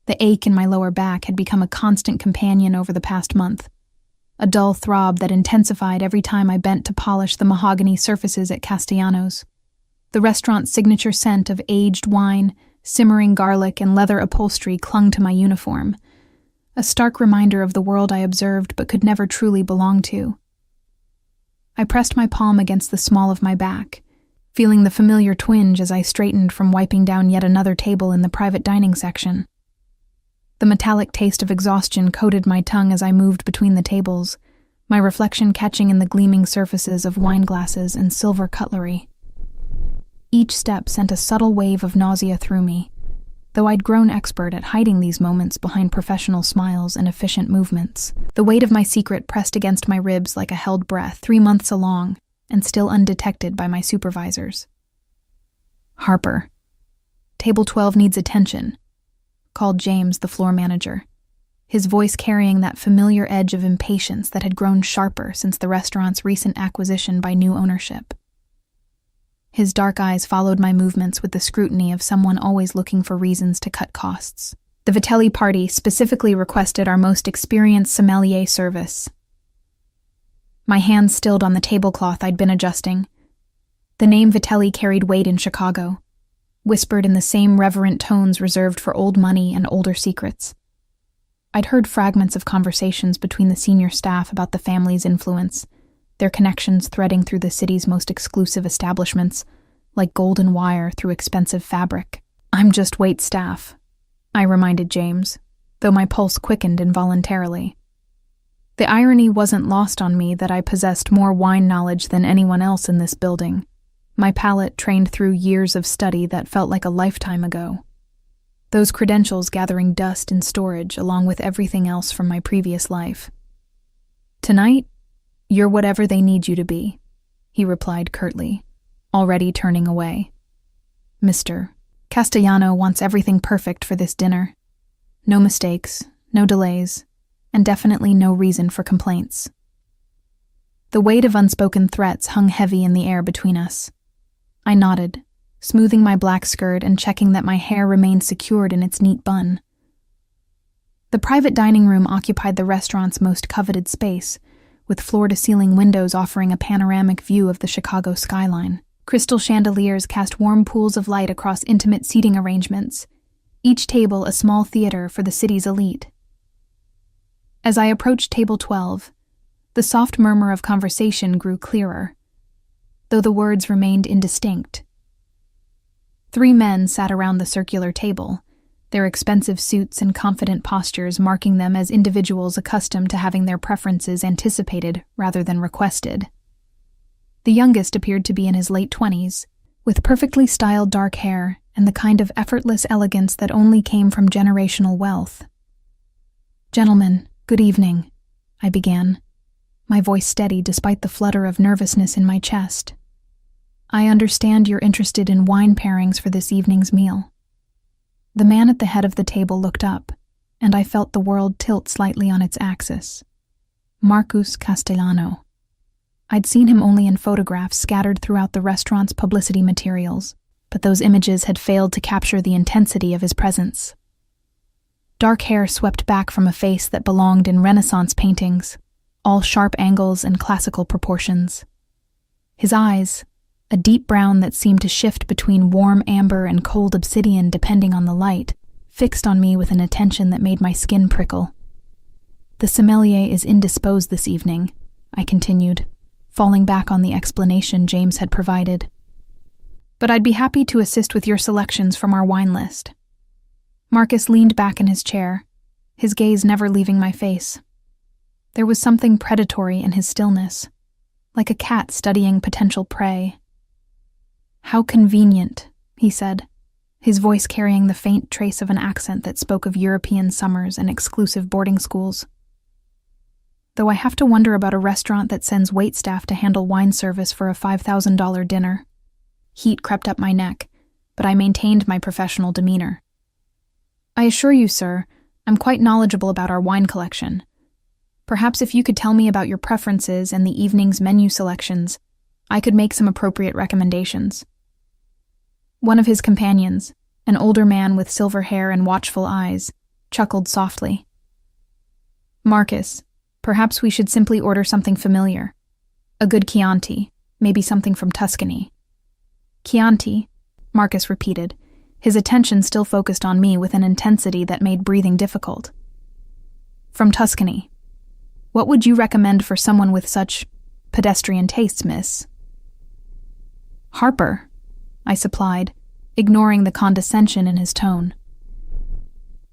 The ache in my lower back had become a constant companion over the past month, a dull throb that intensified every time I bent to polish the mahogany surfaces at Castellanos. The restaurant's signature scent of aged wine, simmering garlic, and leather upholstery clung to my uniform, a stark reminder of the world I observed but could never truly belong to. I pressed my palm against the small of my back, feeling the familiar twinge as I straightened from wiping down yet another table in the private dining section. The metallic taste of exhaustion coated my tongue as I moved between the tables, my reflection catching in the gleaming surfaces of wine glasses and silver cutlery. Each step sent a subtle wave of nausea through me, though I'd grown expert at hiding these moments behind professional smiles and efficient movements. The weight of my secret pressed against my ribs like a held breath, 3 months along, and still undetected by my supervisors. "Harper, Table 12 needs attention," called James, the floor manager, his voice carrying that familiar edge of impatience that had grown sharper since the restaurant's recent acquisition by new ownership. His dark eyes followed my movements with the scrutiny of someone always looking for reasons to cut costs. The Vitelli party specifically requested our most experienced sommelier service. My hands stilled on the tablecloth I'd been adjusting. The name Vitelli carried weight in Chicago, whispered in the same reverent tones reserved for old money and older secrets. I'd heard fragments of conversations between the senior staff about the family's influence, their connections threading through the city's most exclusive establishments, like golden wire through expensive fabric. "I'm just wait staff," I reminded James, though my pulse quickened involuntarily. The irony wasn't lost on me that I possessed more wine knowledge than anyone else in this building, my palate trained through years of study that felt like a lifetime ago. Those credentials gathering dust in storage along with everything else from my previous life. "Tonight, you're whatever they need you to be," he replied curtly, already turning away. "Mr. Castellano wants everything perfect for this dinner. No mistakes, no delays, and definitely no reason for complaints." The weight of unspoken threats hung heavy in the air between us. I nodded, smoothing my black skirt and checking that my hair remained secured in its neat bun. The private dining room occupied the restaurant's most coveted space, with floor-to-ceiling windows offering a panoramic view of the Chicago skyline. Crystal chandeliers cast warm pools of light across intimate seating arrangements, each table a small theater for the city's elite. As I approached Table 12, the soft murmur of conversation grew clearer, though the words remained indistinct. 3 men sat around the circular table, their expensive suits and confident postures marking them as individuals accustomed to having their preferences anticipated rather than requested. The youngest appeared to be in his late 20s, with perfectly styled dark hair and the kind of effortless elegance that only came from generational wealth. "Gentlemen, good evening," I began, my voice steady despite the flutter of nervousness in my chest. "I understand you're interested in wine pairings for this evening's meal." The man at the head of the table looked up, and I felt the world tilt slightly on its axis. Marcus Castellano. I'd seen him only in photographs scattered throughout the restaurant's publicity materials, but those images had failed to capture the intensity of his presence. Dark hair swept back from a face that belonged in Renaissance paintings, all sharp angles and classical proportions. His eyes, a deep brown that seemed to shift between warm amber and cold obsidian depending on the light, fixed on me with an attention that made my skin prickle. "The sommelier is indisposed this evening," I continued, falling back on the explanation James had provided. "But I'd be happy to assist with your selections from our wine list." Marcus leaned back in his chair, his gaze never leaving my face. There was something predatory in his stillness, like a cat studying potential prey. "How convenient," he said, his voice carrying the faint trace of an accent that spoke of European summers and exclusive boarding schools. "Though I have to wonder about a restaurant that sends waitstaff to handle wine service for a $5,000 dinner." Heat crept up my neck, but I maintained my professional demeanor. "I assure you, sir, I'm quite knowledgeable about our wine collection. Perhaps if you could tell me about your preferences and the evening's menu selections, I could make some appropriate recommendations." One of his companions, an older man with silver hair and watchful eyes, chuckled softly. Marcus, perhaps we should simply order something familiar. A good Chianti, maybe something from Tuscany. Chianti, Marcus repeated, his attention still focused on me with an intensity that made breathing difficult. From Tuscany. What would you recommend for someone with such pedestrian tastes, miss? Harper, I supplied, ignoring the condescension in his tone.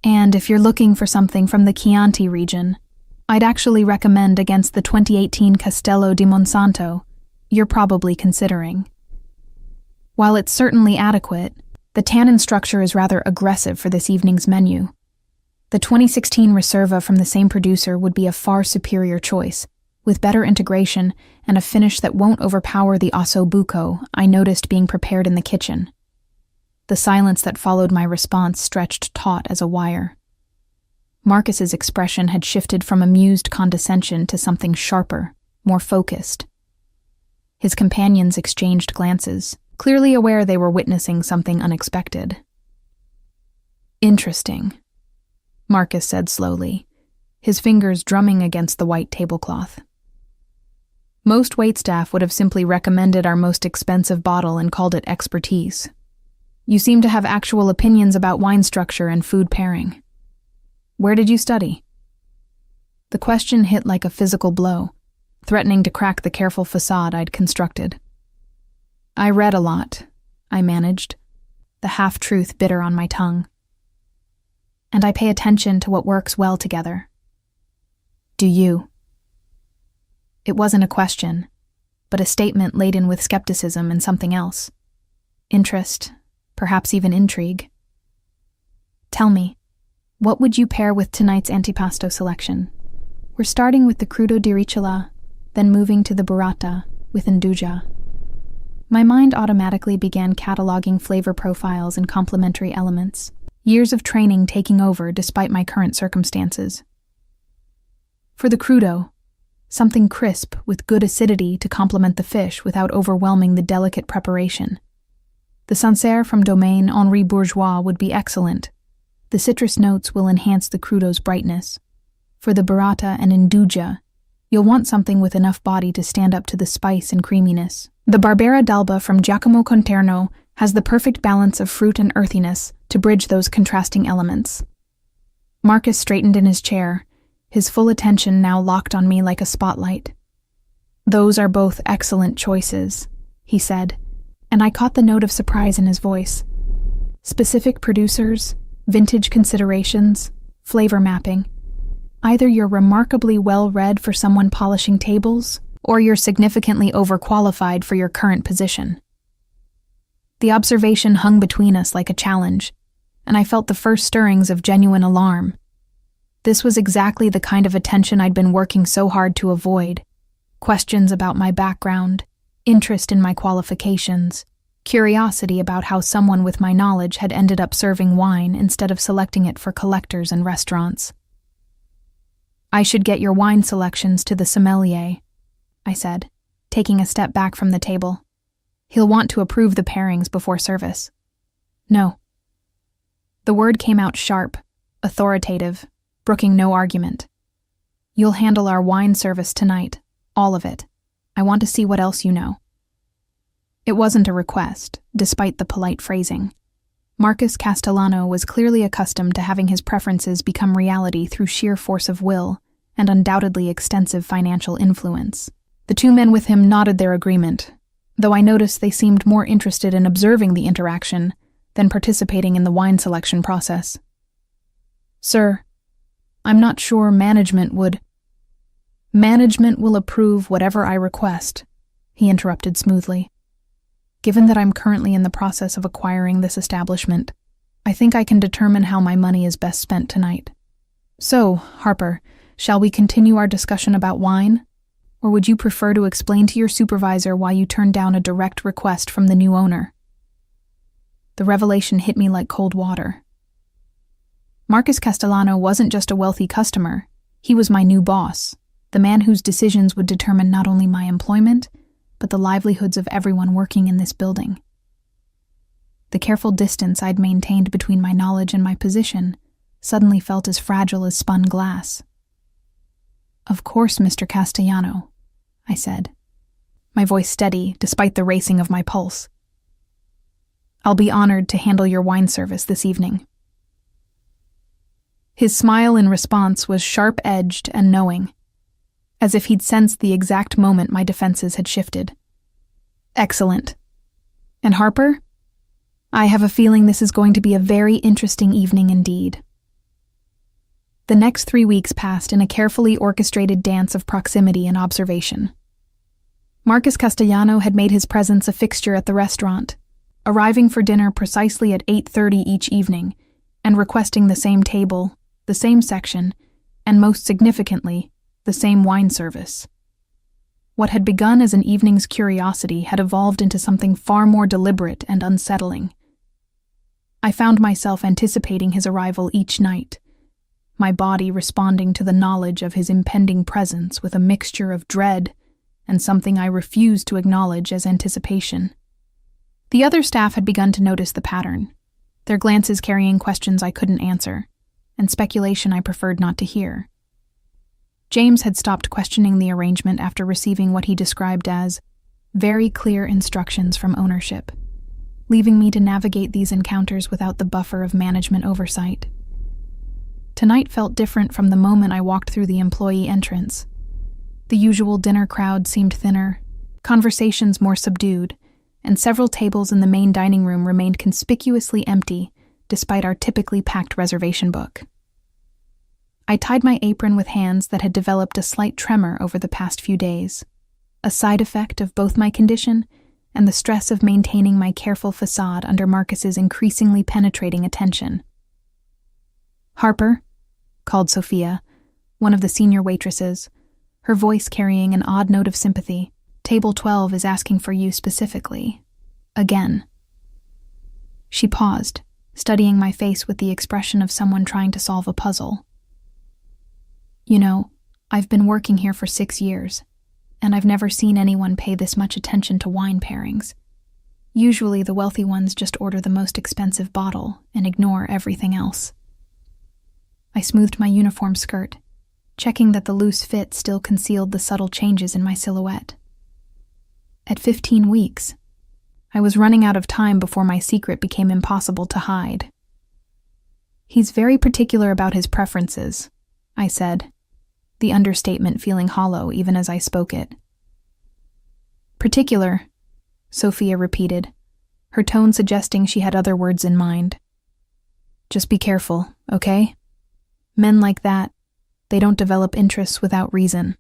And if you're looking for something from the Chianti region, I'd actually recommend against the 2018 Castello di Monsanto you're probably considering. While it's certainly adequate, the tannin structure is rather aggressive for this evening's menu. The 2016 Reserva from the same producer would be a far superior choice, with better integration and a finish that won't overpower the osso buco I noticed being prepared in the kitchen. The silence that followed my response stretched taut as a wire. Marcus's expression had shifted from amused condescension to something sharper, more focused. His companions exchanged glances, clearly aware they were witnessing something unexpected. Interesting, Marcus said slowly, his fingers drumming against the white tablecloth. Most waitstaff would have simply recommended our most expensive bottle and called it expertise. You seem to have actual opinions about wine structure and food pairing. Where did you study? The question hit like a physical blow, threatening to crack the careful facade I'd constructed. I read a lot, I managed, the half-truth bitter on my tongue. And I pay attention to what works well together. Do you? It wasn't a question, but a statement laden with skepticism and something else. Interest, perhaps even intrigue. Tell me, what would you pair with tonight's antipasto selection? We're starting with the crudo di ricotta, then moving to the burrata with induja. My mind automatically began cataloging flavor profiles and complementary elements, years of training taking over despite my current circumstances. For the crudo, something crisp with good acidity to complement the fish without overwhelming the delicate preparation. The Sancerre from Domaine Henri Bourgeois would be excellent. The citrus notes will enhance the crudo's brightness. For the burrata and induja, you'll want something with enough body to stand up to the spice and creaminess. The Barbera d'Alba from Giacomo Conterno has the perfect balance of fruit and earthiness to bridge those contrasting elements. Marcus straightened in his chair, his full attention now locked on me like a spotlight. Those are both excellent choices, he said, and I caught the note of surprise in his voice. Specific producers, vintage considerations, flavor mapping. Either you're remarkably well-read for someone polishing tables, or you're significantly overqualified for your current position. The observation hung between us like a challenge, and I felt the first stirrings of genuine alarm. This was exactly the kind of attention I'd been working so hard to avoid. Questions about my background, interest in my qualifications, curiosity about how someone with my knowledge had ended up serving wine instead of selecting it for collectors and restaurants. I should get your wine selections to the sommelier, I said, taking a step back from the table. He'll want to approve the pairings before service. No. The word came out sharp, authoritative, brooking no argument. You'll handle our wine service tonight, all of it. I want to see what else you know. It wasn't a request, despite the polite phrasing. Marcus Castellano was clearly accustomed to having his preferences become reality through sheer force of will and undoubtedly extensive financial influence. The two men with him nodded their agreement, though I noticed they seemed more interested in observing the interaction than participating in the wine selection process. Sir, I'm not sure management would... Management will approve whatever I request, he interrupted smoothly. Given that I'm currently in the process of acquiring this establishment, I think I can determine how my money is best spent tonight. So, Harper, shall we continue our discussion about wine? Or would you prefer to explain to your supervisor why you turned down a direct request from the new owner? The revelation hit me like cold water. Marcus Castellano wasn't just a wealthy customer, he was my new boss, the man whose decisions would determine not only my employment, but the livelihoods of everyone working in this building. The careful distance I'd maintained between my knowledge and my position suddenly felt as fragile as spun glass. "Of course, Mr. Castellano," I said, my voice steady despite the racing of my pulse. "I'll be honored to handle your wine service this evening." His smile in response was sharp-edged and knowing, as if he'd sensed the exact moment my defenses had shifted. "Excellent. And Harper? I have a feeling this is going to be a very interesting evening indeed." The next 3 weeks passed in a carefully orchestrated dance of proximity and observation. Marcus Castellano had made his presence a fixture at the restaurant, arriving for dinner precisely at 8:30 each evening, and requesting the same table, the same section, and most significantly, the same wine service. What had begun as an evening's curiosity had evolved into something far more deliberate and unsettling. I found myself anticipating his arrival each night, my body responding to the knowledge of his impending presence with a mixture of dread and something I refused to acknowledge as anticipation. The other staff had begun to notice the pattern, their glances carrying questions I couldn't answer, and speculation I preferred not to hear. James had stopped questioning the arrangement after receiving what he described as very clear instructions from ownership, leaving me to navigate these encounters without the buffer of management oversight. Tonight felt different from the moment I walked through the employee entrance. The usual dinner crowd seemed thinner, conversations more subdued, and several tables in the main dining room remained conspicuously empty despite our typically packed reservation book. I tied my apron with hands that had developed a slight tremor over the past few days, a side effect of both my condition and the stress of maintaining my careful facade under Marcus's increasingly penetrating attention. "Harper," called Sophia, one of the senior waitresses, her voice carrying an odd note of sympathy. "Table 12 is asking for you specifically. Again." She paused, studying my face with the expression of someone trying to solve a puzzle. "You know, I've been working here for 6 years, and I've never seen anyone pay this much attention to wine pairings. Usually the wealthy ones just order the most expensive bottle and ignore everything else." I smoothed my uniform skirt, checking that the loose fit still concealed the subtle changes in my silhouette. At 15 weeks, I was running out of time before my secret became impossible to hide. "He's very particular about his preferences," I said, the understatement feeling hollow even as I spoke it. "Particular," Sophia repeated, her tone suggesting she had other words in mind. "Just be careful, okay? Men like that, they don't develop interests without reason."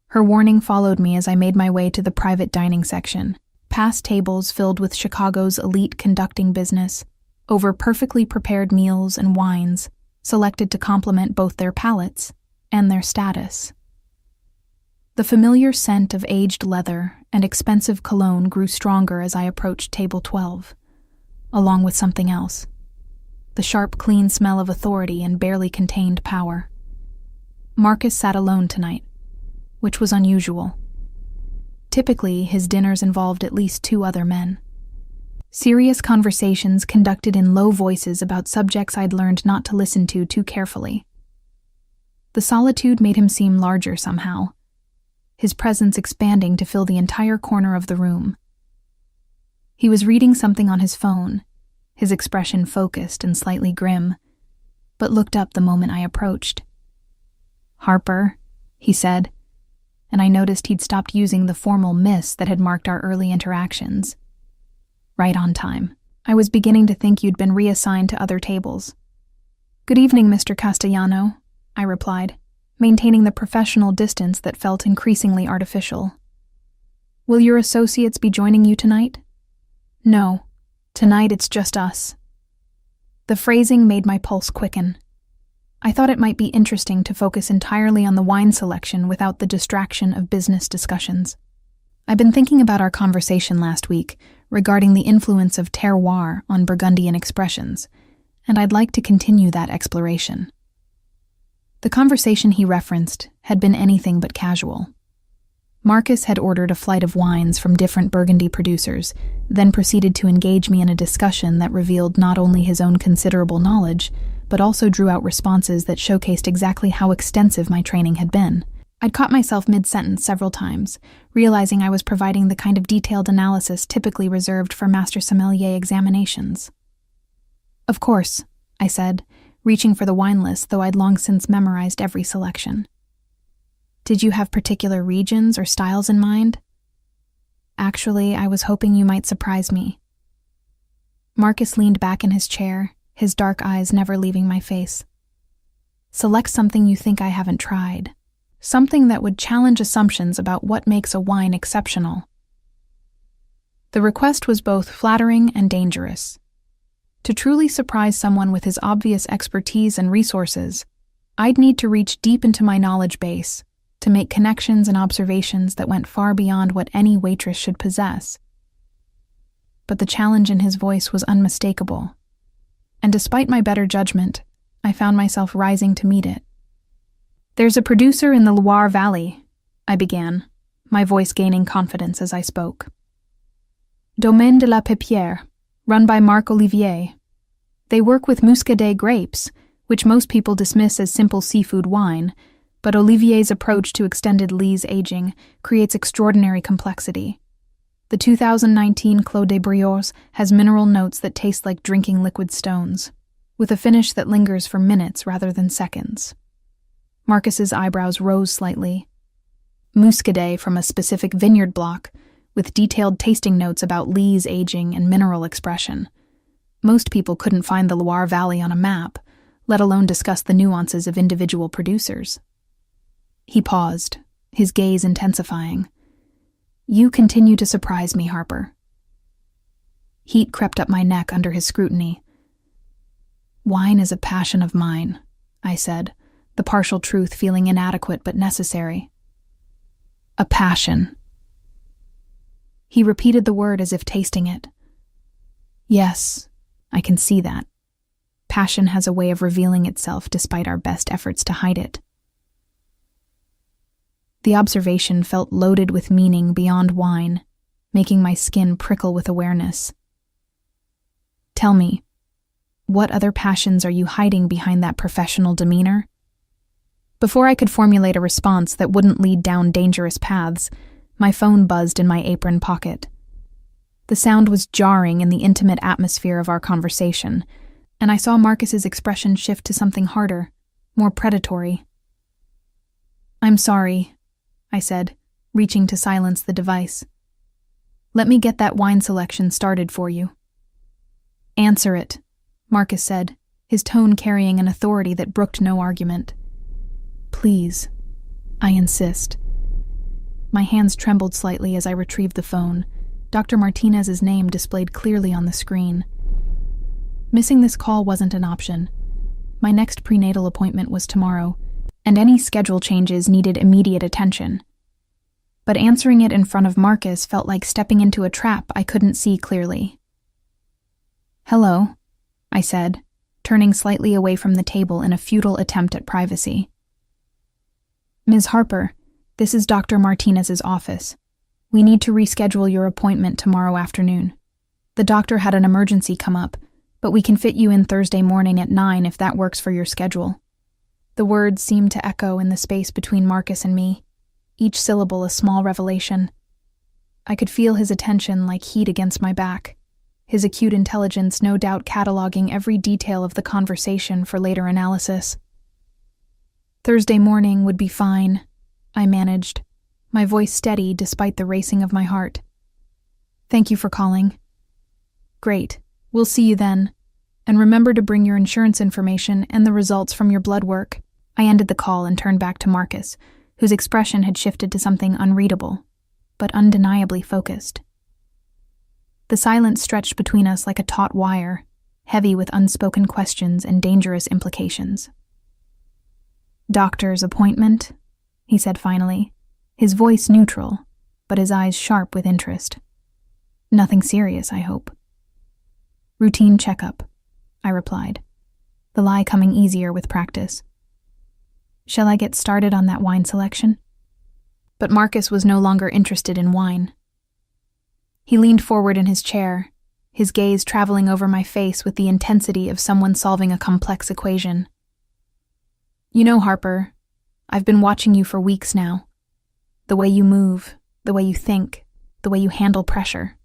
Her warning followed me as I made my way to the private dining section, past tables filled with Chicago's elite conducting business, over perfectly prepared meals and wines, selected to complement both their palates and their status. The familiar scent of aged leather and expensive cologne grew stronger as I approached table 12, along with something else. The sharp, clean smell of authority and barely contained power. Marcus sat alone tonight, which was unusual. Typically, his dinners involved at least 2 other men. Serious conversations conducted in low voices about subjects I'd learned not to listen to too carefully. The solitude made him seem larger somehow, his presence expanding to fill the entire corner of the room. He was reading something on his phone, his expression focused and slightly grim, but looked up the moment I approached. "Harper," he said, and I noticed he'd stopped using the formal miss that had marked our early interactions. "Right on time. I was beginning to think you'd been reassigned to other tables." "Good evening, Mr. Castellano," I replied, maintaining the professional distance that felt increasingly artificial. "Will your associates be joining you tonight?" "No. Tonight it's just us." The phrasing made my pulse quicken. I thought it might be interesting to focus entirely on the wine selection without the distraction of business discussions. I've been thinking about our conversation last week regarding the influence of terroir on Burgundian expressions, and I'd like to continue that exploration. The conversation he referenced had been anything but casual. Marcus had ordered a flight of wines from different Burgundy producers, then proceeded to engage me in a discussion that revealed not only his own considerable knowledge, but also drew out responses that showcased exactly how extensive my training had been. I'd caught myself mid-sentence several times, realizing I was providing the kind of detailed analysis typically reserved for master sommelier examinations. "Of course," I said, reaching for the wine list, though I'd long since memorized every selection. "Did you have particular regions or styles in mind?" "Actually, I was hoping you might surprise me." Marcus leaned back in his chair, his dark eyes never leaving my face. "Select something you think I haven't tried. Something that would challenge assumptions about what makes a wine exceptional." The request was both flattering and dangerous. To truly surprise someone with his obvious expertise and resources, I'd need to reach deep into my knowledge base to make connections and observations that went far beyond what any waitress should possess. But the challenge in his voice was unmistakable, and despite my better judgment, I found myself rising to meet it. "There's a producer in the Loire Valley," I began, my voice gaining confidence as I spoke. "Domaine de la Pépière, run by Marc Olivier. They work with Muscadet grapes, which most people dismiss as simple seafood wine, but Olivier's approach to extended lees aging creates extraordinary complexity. The 2019 Clos des Briors has mineral notes that taste like drinking liquid stones, with a finish that lingers for minutes rather than seconds." Marcus's eyebrows rose slightly. "Muscadet from a specific vineyard block, with detailed tasting notes about lees aging and mineral expression. Most people couldn't find the Loire Valley on a map, let alone discuss the nuances of individual producers." He paused, his gaze intensifying. "You continue to surprise me, Harper." Heat crept up my neck under his scrutiny. "Wine is a passion of mine," I said, the partial truth feeling inadequate but necessary. "A passion." He repeated the word as if tasting it. "Yes, I can see that. Passion has a way of revealing itself despite our best efforts to hide it." The observation felt loaded with meaning beyond wine, making my skin prickle with awareness. "Tell me, what other passions are you hiding behind that professional demeanor?" Before I could formulate a response that wouldn't lead down dangerous paths, my phone buzzed in my apron pocket. The sound was jarring in the intimate atmosphere of our conversation, and I saw Marcus's expression shift to something harder, more predatory. "I'm sorry," I said, reaching to silence the device. "Let me get that wine selection started for you." "Answer it," Marcus said, his tone carrying an authority that brooked no argument. "Please, I insist." My hands trembled slightly as I retrieved the phone, Dr. Martinez's name displayed clearly on the screen. Missing this call wasn't an option. My next prenatal appointment was tomorrow, and any schedule changes needed immediate attention. But answering it in front of Marcus felt like stepping into a trap I couldn't see clearly. "Hello," I said, turning slightly away from the table in a futile attempt at privacy. "Ms. Harper, this is Dr. Martinez's office. We need to reschedule your appointment tomorrow afternoon. The doctor had an emergency come up, but we can fit you in Thursday morning at 9 if that works for your schedule." The words seemed to echo in the space between Marcus and me, each syllable a small revelation. I could feel his attention like heat against my back, his acute intelligence no doubt cataloging every detail of the conversation for later analysis. "Thursday morning would be fine," I managed, my voice steady despite the racing of my heart. "Thank you for calling." "Great. We'll see you then. And remember to bring your insurance information and the results from your blood work." I ended the call and turned back to Marcus, whose expression had shifted to something unreadable, but undeniably focused. The silence stretched between us like a taut wire, heavy with unspoken questions and dangerous implications. "Doctor's appointment?" he said finally, his voice neutral, but his eyes sharp with interest. "Nothing serious, I hope." "Routine checkup," I replied, the lie coming easier with practice. "Shall I get started on that wine selection?" But Marcus was no longer interested in wine. He leaned forward in his chair, his gaze traveling over my face with the intensity of someone solving a complex equation. "You know, Harper, I've been watching you for weeks now. The way you move, the way you think, the way you handle pressure.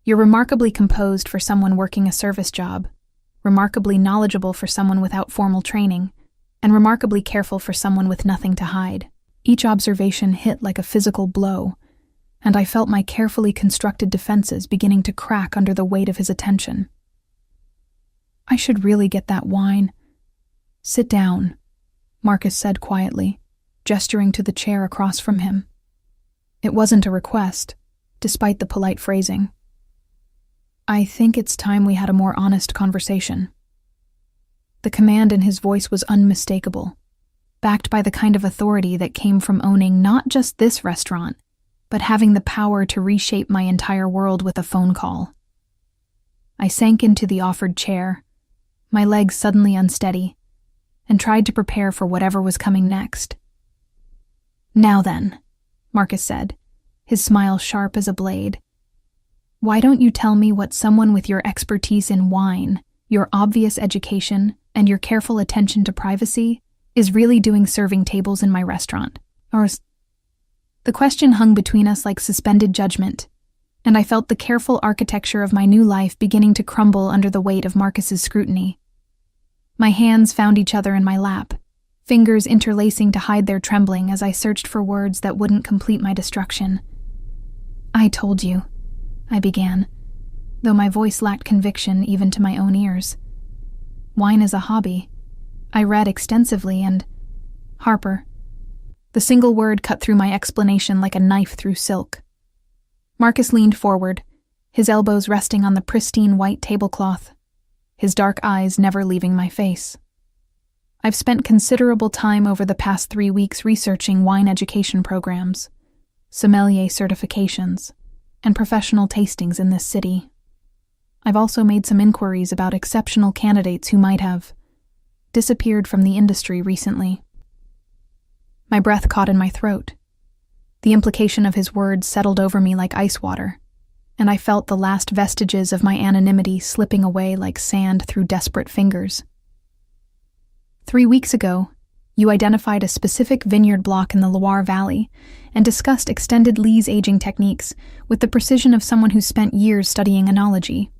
You're remarkably composed for someone working a service job, remarkably knowledgeable for someone without formal training, and remarkably careful for someone with nothing to hide." Each observation hit like a physical blow, and I felt my carefully constructed defenses beginning to crack under the weight of his attention. "I should really get that wine." "Sit down," Marcus said quietly, gesturing to the chair across from him. It wasn't a request, despite the polite phrasing. "I think it's time we had a more honest conversation." The command in his voice was unmistakable, backed by the kind of authority that came from owning not just this restaurant, but having the power to reshape my entire world with a phone call. I sank into the offered chair, my legs suddenly unsteady, and tried to prepare for whatever was coming next. "Now then," Marcus said, his smile sharp as a blade, "why don't you tell me what someone with your expertise in wine, your obvious education, and your careful attention to privacy is really doing serving tables in my restaurant?" The question hung between us like suspended judgment, and I felt the careful architecture of my new life beginning to crumble under the weight of Marcus's scrutiny. My hands found each other in my lap, fingers interlacing to hide their trembling as I searched for words that wouldn't complete my destruction. "I told you," I began, though my voice lacked conviction even to my own ears. "Wine is a hobby. I read extensively and—" "Harper." The single word cut through my explanation like a knife through silk. Marcus leaned forward, his elbows resting on the pristine white tablecloth, his dark eyes never leaving my face. "I've spent considerable time over the past 3 weeks researching wine education programs, sommelier certifications, and professional tastings in this city. I've also made some inquiries about exceptional candidates who might have disappeared from the industry recently." My breath caught in my throat. The implication of his words settled over me like ice water, and I felt the last vestiges of my anonymity slipping away like sand through desperate fingers. 3 weeks ago, you identified a specific vineyard block in the Loire Valley and discussed extended lees aging techniques with the precision of someone who spent years studying enology.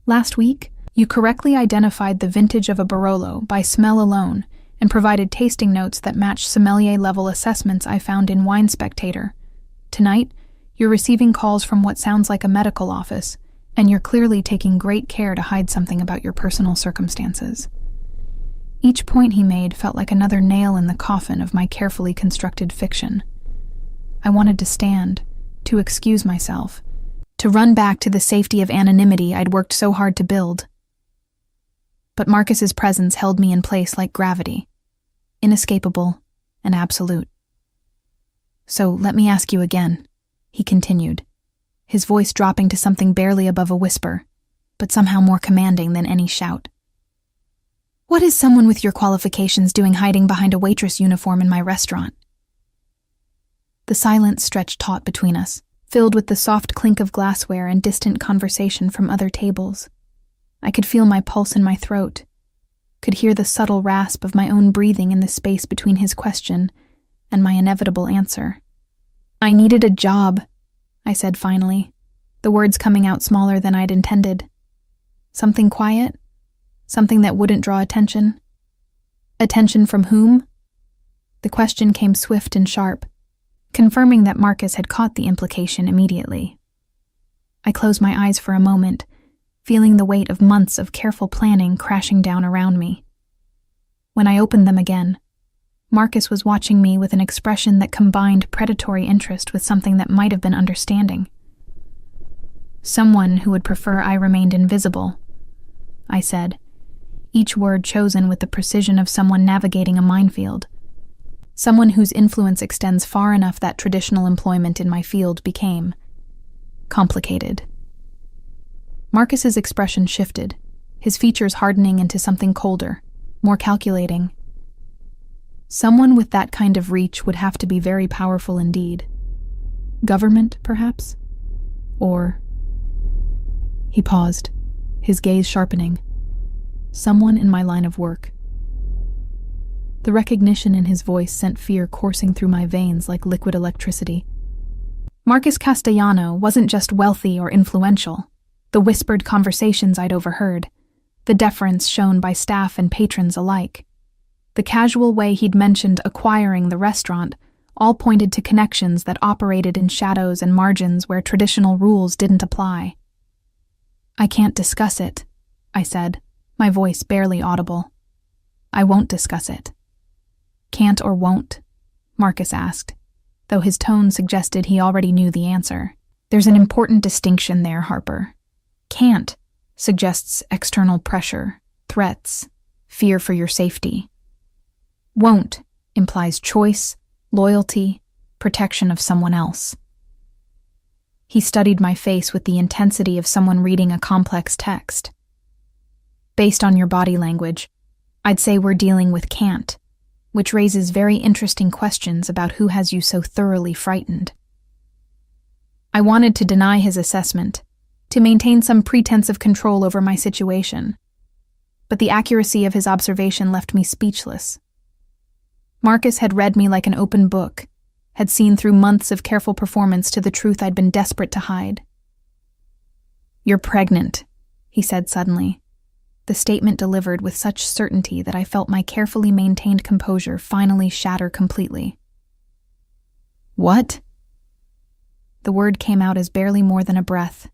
Last week, you correctly identified the vintage of a Barolo by smell alone and provided tasting notes that matched sommelier-level assessments I found in Wine Spectator. Tonight, you're receiving calls from what sounds like a medical office, and you're clearly taking great care to hide something about your personal circumstances. Each point he made felt like another nail in the coffin of my carefully constructed fiction. I wanted to stand, to excuse myself, to run back to the safety of anonymity I'd worked so hard to build. But Marcus's presence held me in place like gravity, inescapable and absolute. "So let me ask you again," he continued, his voice dropping to something barely above a whisper, but somehow more commanding than any shout. "What is someone with your qualifications doing hiding behind a waitress uniform in my restaurant?" The silence stretched taut between us, filled with the soft clink of glassware and distant conversation from other tables. I could feel my pulse in my throat, could hear the subtle rasp of my own breathing in the space between his question and my inevitable answer. "I needed a job," I said finally, the words coming out smaller than I'd intended. "Something quiet? Something that wouldn't draw attention?" "Attention from whom?" The question came swift and sharp, confirming that Marcus had caught the implication immediately. I closed my eyes for a moment, feeling the weight of months of careful planning crashing down around me. When I opened them again, Marcus was watching me with an expression that combined predatory interest with something that might have been understanding. "Someone who would prefer I remained invisible," I said, each word chosen with the precision of someone navigating a minefield. Someone whose influence extends far enough that traditional employment in my field became complicated. Marcus's expression shifted, his features hardening into something colder, more calculating. Someone with that kind of reach would have to be very powerful indeed. Government, perhaps? Or He paused, his gaze sharpening. Someone in my line of work. The recognition in his voice sent fear coursing through my veins like liquid electricity. Marcus Castellano wasn't just wealthy or influential. The whispered conversations I'd overheard, the deference shown by staff and patrons alike, the casual way he'd mentioned acquiring the restaurant, all pointed to connections that operated in shadows and margins where traditional rules didn't apply. "I can't discuss it," I said, my voice barely audible. "I won't discuss it." "Can't or won't?" Marcus asked, though his tone suggested he already knew the answer. "There's an important distinction there, Harper. Can't suggests external pressure, threats, fear for your safety. Won't implies choice, loyalty, protection of someone else." He studied my face with the intensity of someone reading a complex text. "Based on your body language, I'd say we're dealing with can't, which raises very interesting questions about who has you so thoroughly frightened." I wanted to deny his assessment, to maintain some pretense of control over my situation, but the accuracy of his observation left me speechless. Marcus had read me like an open book, had seen through months of careful performance to the truth I'd been desperate to hide. "You're pregnant," he said suddenly, the statement delivered with such certainty that I felt my carefully maintained composure finally shatter completely. "What?" The word came out as barely more than a breath.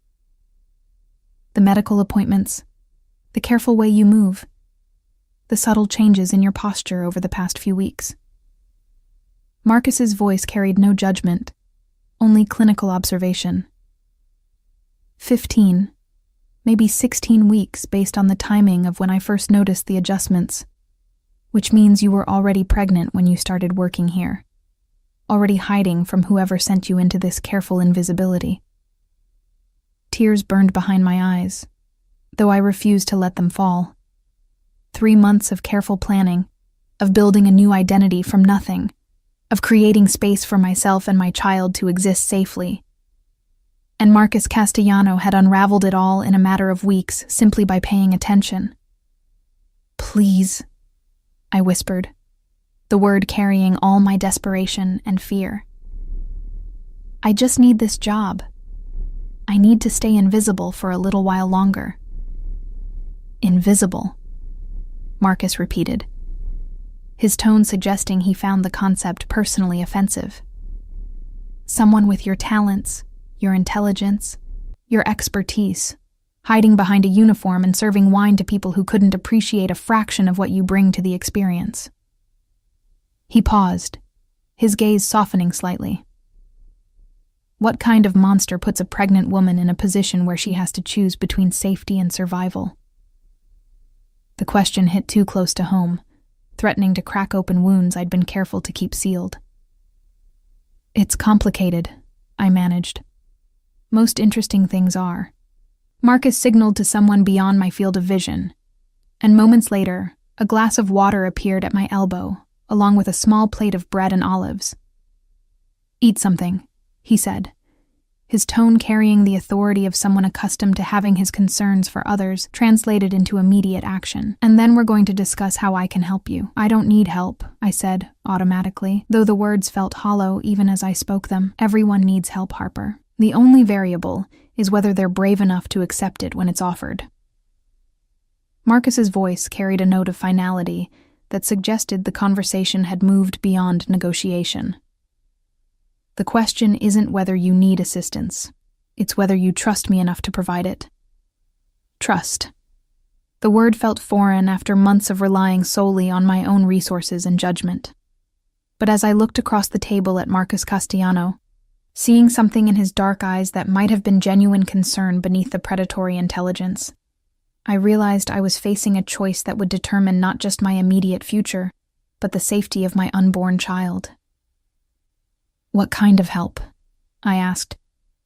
"The medical appointments, the careful way you move, the subtle changes in your posture over the past few weeks." Marcus's voice carried no judgment, only clinical observation. 15, maybe 16 weeks based on the timing of when I first noticed the adjustments, which means you were already pregnant when you started working here, already hiding from whoever sent you into this careful invisibility. Tears burned behind my eyes, though I refused to let them fall. 3 months of careful planning, of building a new identity from nothing, of creating space for myself and my child to exist safely. And Marcus Castellano had unraveled it all in a matter of weeks simply by paying attention. "Please," I whispered, the word carrying all my desperation and fear. "I just need this job. I need to stay invisible for a little while longer." "Invisible," Marcus repeated, his tone suggesting he found the concept personally offensive. "Someone with your talents, your intelligence, your expertise, hiding behind a uniform and serving wine to people who couldn't appreciate a fraction of what you bring to the experience." He paused, his gaze softening slightly. "What kind of monster puts a pregnant woman in a position where she has to choose between safety and survival?" The question hit too close to home, threatening to crack open wounds I'd been careful to keep sealed. "It's complicated," I managed. "Most interesting things are." Marcus signaled to someone beyond my field of vision, and moments later, a glass of water appeared at my elbow, along with a small plate of bread and olives. "Eat something," he said, his tone carrying the authority of someone accustomed to having his concerns for others translated into immediate action. "And then we're going to discuss how I can help you." "I don't need help," I said, automatically, though the words felt hollow even as I spoke them. "Everyone needs help, Harper. The only variable is whether they're brave enough to accept it when it's offered." Marcus's voice carried a note of finality that suggested the conversation had moved beyond negotiation. "The question isn't whether you need assistance. It's whether you trust me enough to provide it." Trust. The word felt foreign after months of relying solely on my own resources and judgment. But as I looked across the table at Marcus Castellano, seeing something in his dark eyes that might have been genuine concern beneath the predatory intelligence, I realized I was facing a choice that would determine not just my immediate future, but the safety of my unborn child. "What kind of help?" I asked,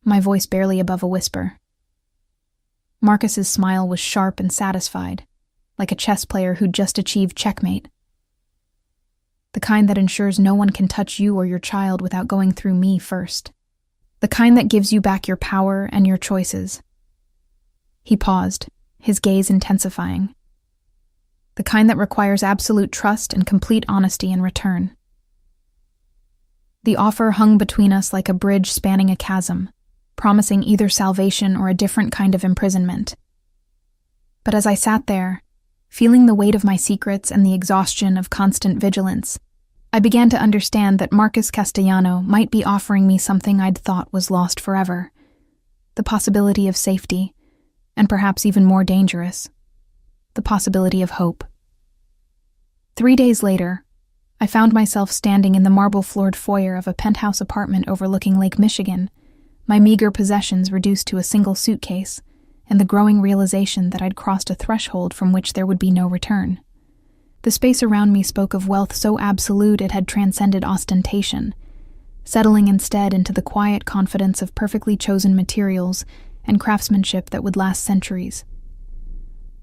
my voice barely above a whisper. Marcus's smile was sharp and satisfied, like a chess player who'd just achieved checkmate. "The kind that ensures no one can touch you or your child without going through me first. The kind that gives you back your power and your choices." He paused, his gaze intensifying. The kind that requires absolute trust and complete honesty in return. The offer hung between us like a bridge spanning a chasm, promising either salvation or a different kind of imprisonment. But as I sat there, feeling the weight of my secrets and the exhaustion of constant vigilance, I began to understand that Marcus Castellano might be offering me something I'd thought was lost forever. The possibility of safety, and perhaps even more dangerous, the possibility of hope. 3 days later, I found myself standing in the marble-floored foyer of a penthouse apartment overlooking Lake Michigan, my meager possessions reduced to a single suitcase, and the growing realization that I'd crossed a threshold from which there would be no return. The space around me spoke of wealth so absolute it had transcended ostentation, settling instead into the quiet confidence of perfectly chosen materials and craftsmanship that would last centuries.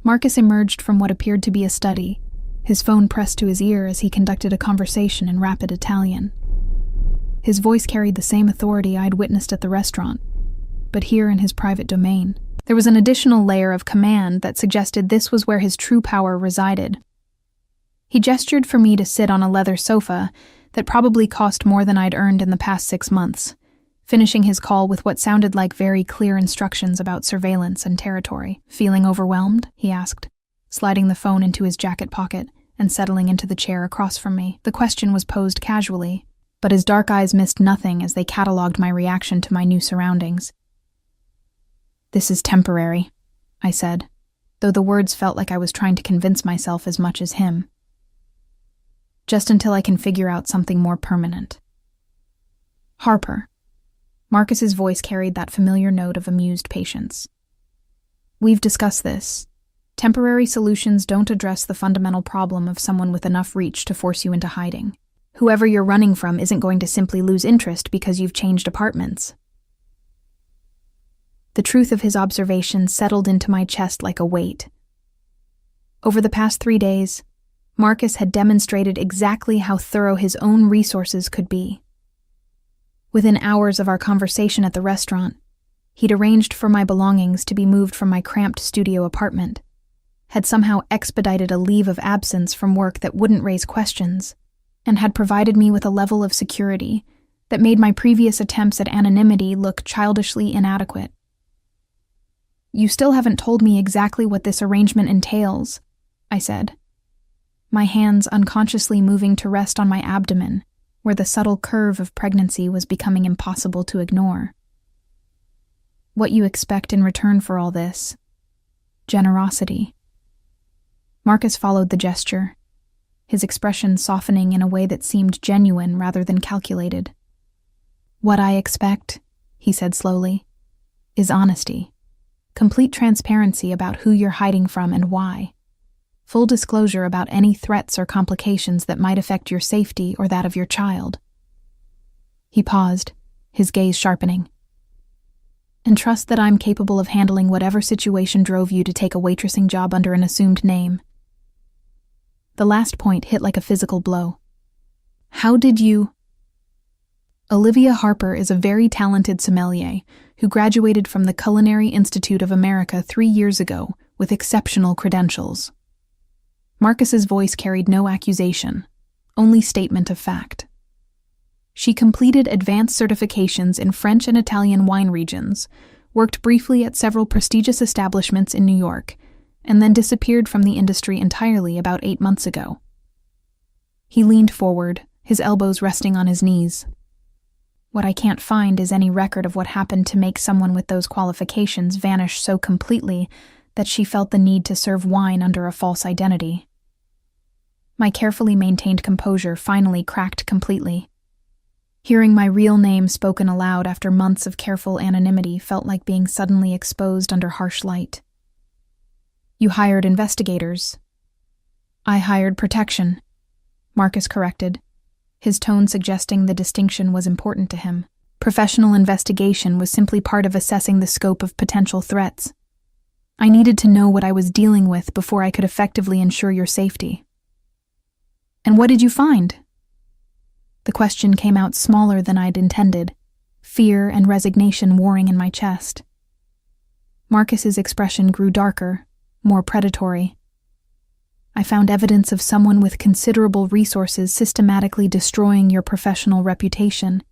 Marcus emerged from what appeared to be a study, his phone pressed to his ear as he conducted a conversation in rapid Italian. His voice carried the same authority I'd witnessed at the restaurant, but here in his private domain. There was an additional layer of command that suggested this was where his true power resided. He gestured for me to sit on a leather sofa that probably cost more than I'd earned in the past 6 months, finishing his call with what sounded like very clear instructions about surveillance and territory. "Feeling overwhelmed?" he asked, sliding the phone into his jacket pocket and settling into the chair across from me. The question was posed casually, but his dark eyes missed nothing as they catalogued my reaction to my new surroundings. "This is temporary," I said, though the words felt like I was trying to convince myself as much as him. "Just until I can figure out something more permanent." "Harper." Marcus's voice carried that familiar note of amused patience. "We've discussed this. Temporary solutions don't address the fundamental problem of someone with enough reach to force you into hiding. Whoever you're running from isn't going to simply lose interest because you've changed apartments." The truth of his observation settled into my chest like a weight. Over the past 3 days, Marcus had demonstrated exactly how thorough his own resources could be. Within hours of our conversation at the restaurant, he'd arranged for my belongings to be moved from my cramped studio apartment, had somehow expedited a leave of absence from work that wouldn't raise questions, and had provided me with a level of security that made my previous attempts at anonymity look childishly inadequate. "You still haven't told me exactly what this arrangement entails," I said, my hands unconsciously moving to rest on my abdomen, where the subtle curve of pregnancy was becoming impossible to ignore. "What you expect in return for all this. Generosity." Marcus followed the gesture, his expression softening in a way that seemed genuine rather than calculated. "What I expect," he said slowly, "is honesty. Complete transparency about who you're hiding from and why. Full disclosure about any threats or complications that might affect your safety or that of your child." He paused, his gaze sharpening. "And trust that I'm capable of handling whatever situation drove you to take a waitressing job under an assumed name." The last point hit like a physical blow. "How did you—" Olivia Harper is a very talented sommelier who graduated from the Culinary Institute of America 3 years ago with exceptional credentials. Marcus's voice carried no accusation, only statement of fact. She completed advanced certifications in French and Italian wine regions, worked briefly at several prestigious establishments in New York, and then disappeared from the industry entirely about 8 months ago. He leaned forward, his elbows resting on his knees. "What I can't find is any record of what happened to make someone with those qualifications vanish so completely that she felt the need to serve wine under a false identity." My carefully maintained composure finally cracked completely. Hearing my real name spoken aloud after months of careful anonymity felt like being suddenly exposed under harsh light. "You hired investigators." "I hired protection," Marcus corrected, his tone suggesting the distinction was important to him. "Professional investigation was simply part of assessing the scope of potential threats. I needed to know what I was dealing with before I could effectively ensure your safety." "And what did you find?" The question came out smaller than I'd intended, fear and resignation warring in my chest. Marcus's expression grew darker, more predatory. I found evidence of someone with considerable resources systematically destroying your professional reputation,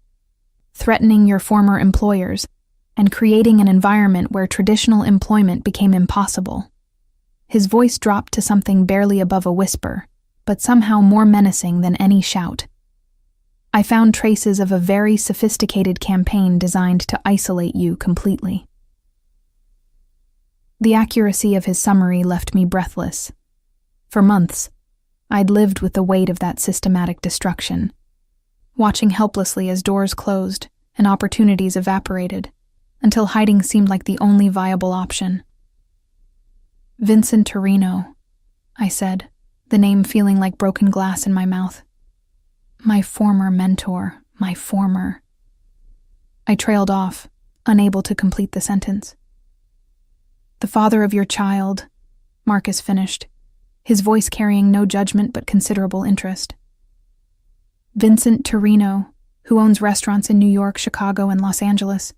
threatening your former employers, and creating an environment where traditional employment became impossible. His voice dropped to something barely above a whisper, but somehow more menacing than any shout. I found traces of a very sophisticated campaign designed to isolate you completely. The accuracy of his summary left me breathless. For months, I'd lived with the weight of that systematic destruction, watching helplessly as doors closed and opportunities evaporated, until hiding seemed like the only viable option. Vincent Torino, I said, the name feeling like broken glass in my mouth. My former mentor, I trailed off, unable to complete the sentence. The father of your child, Marcus finished, his voice carrying no judgment but considerable interest. Vincent Torino, who owns restaurants in New York, Chicago, and Los Angeles.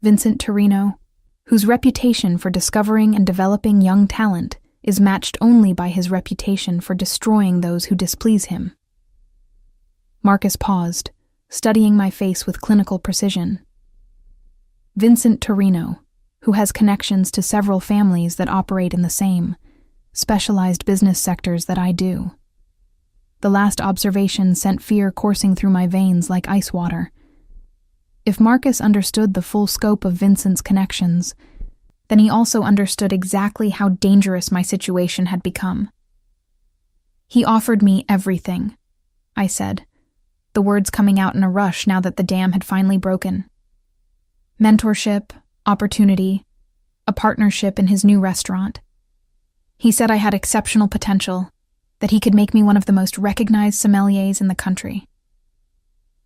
Vincent Torino, whose reputation for discovering and developing young talent is matched only by his reputation for destroying those who displease him. Marcus paused, studying my face with clinical precision. Vincent Torino, who has connections to several families that operate in the same, specialized business sectors that I do. The last observation sent fear coursing through my veins like ice water. If Marcus understood the full scope of Vincent's connections, then he also understood exactly how dangerous my situation had become. He offered me everything, I said, the words coming out in a rush now that the dam had finally broken. Mentorship, opportunity, a partnership in his new restaurant. He said I had exceptional potential, that he could make me one of the most recognized sommeliers in the country.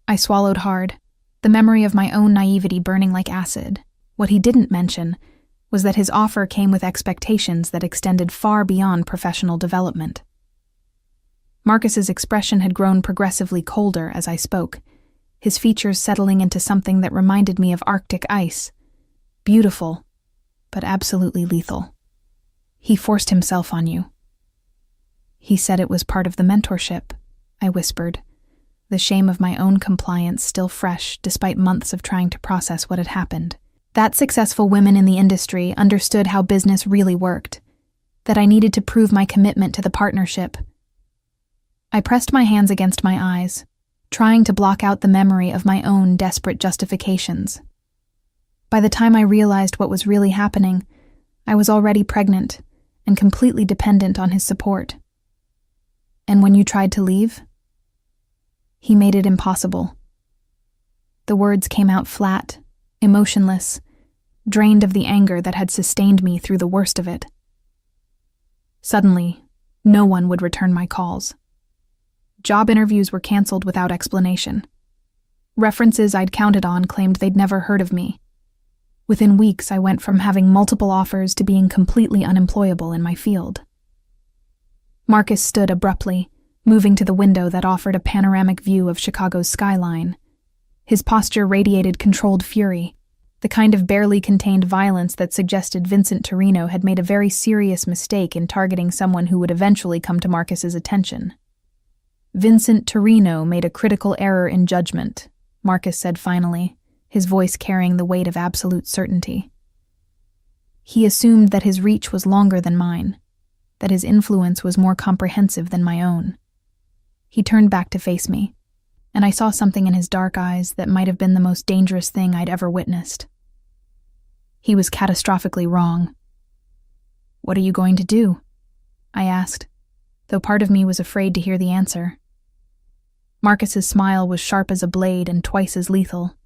I swallowed hard, the memory of my own naivety burning like acid. What he didn't mention was that his offer came with expectations that extended far beyond professional development. Marcus's expression had grown progressively colder as I spoke, his features settling into something that reminded me of Arctic ice. Beautiful, but absolutely lethal. He forced himself on you. He said it was part of the mentorship, I whispered, the shame of my own compliance still fresh despite months of trying to process what had happened. That successful women in the industry understood how business really worked, that I needed to prove my commitment to the partnership. I pressed my hands against my eyes, trying to block out the memory of my own desperate justifications. By the time I realized what was really happening, I was already pregnant and completely dependent on his support. And when you tried to leave, he made it impossible. The words came out flat, emotionless, drained of the anger that had sustained me through the worst of it. Suddenly, no one would return my calls. Job interviews were canceled without explanation. References I'd counted on claimed they'd never heard of me. Within weeks, I went from having multiple offers to being completely unemployable in my field. Marcus stood abruptly, moving to the window that offered a panoramic view of Chicago's skyline. His posture radiated controlled fury, the kind of barely contained violence that suggested Vincent Torino had made a very serious mistake in targeting someone who would eventually come to Marcus's attention. Vincent Torino made a critical error in judgment, Marcus said finally, his voice carrying the weight of absolute certainty. He assumed that his reach was longer than mine, that his influence was more comprehensive than my own. He turned back to face me, and I saw something in his dark eyes that might have been the most dangerous thing I'd ever witnessed. He was catastrophically wrong. "What are you going to do?" I asked, though part of me was afraid to hear the answer. Marcus's smile was sharp as a blade and twice as lethal.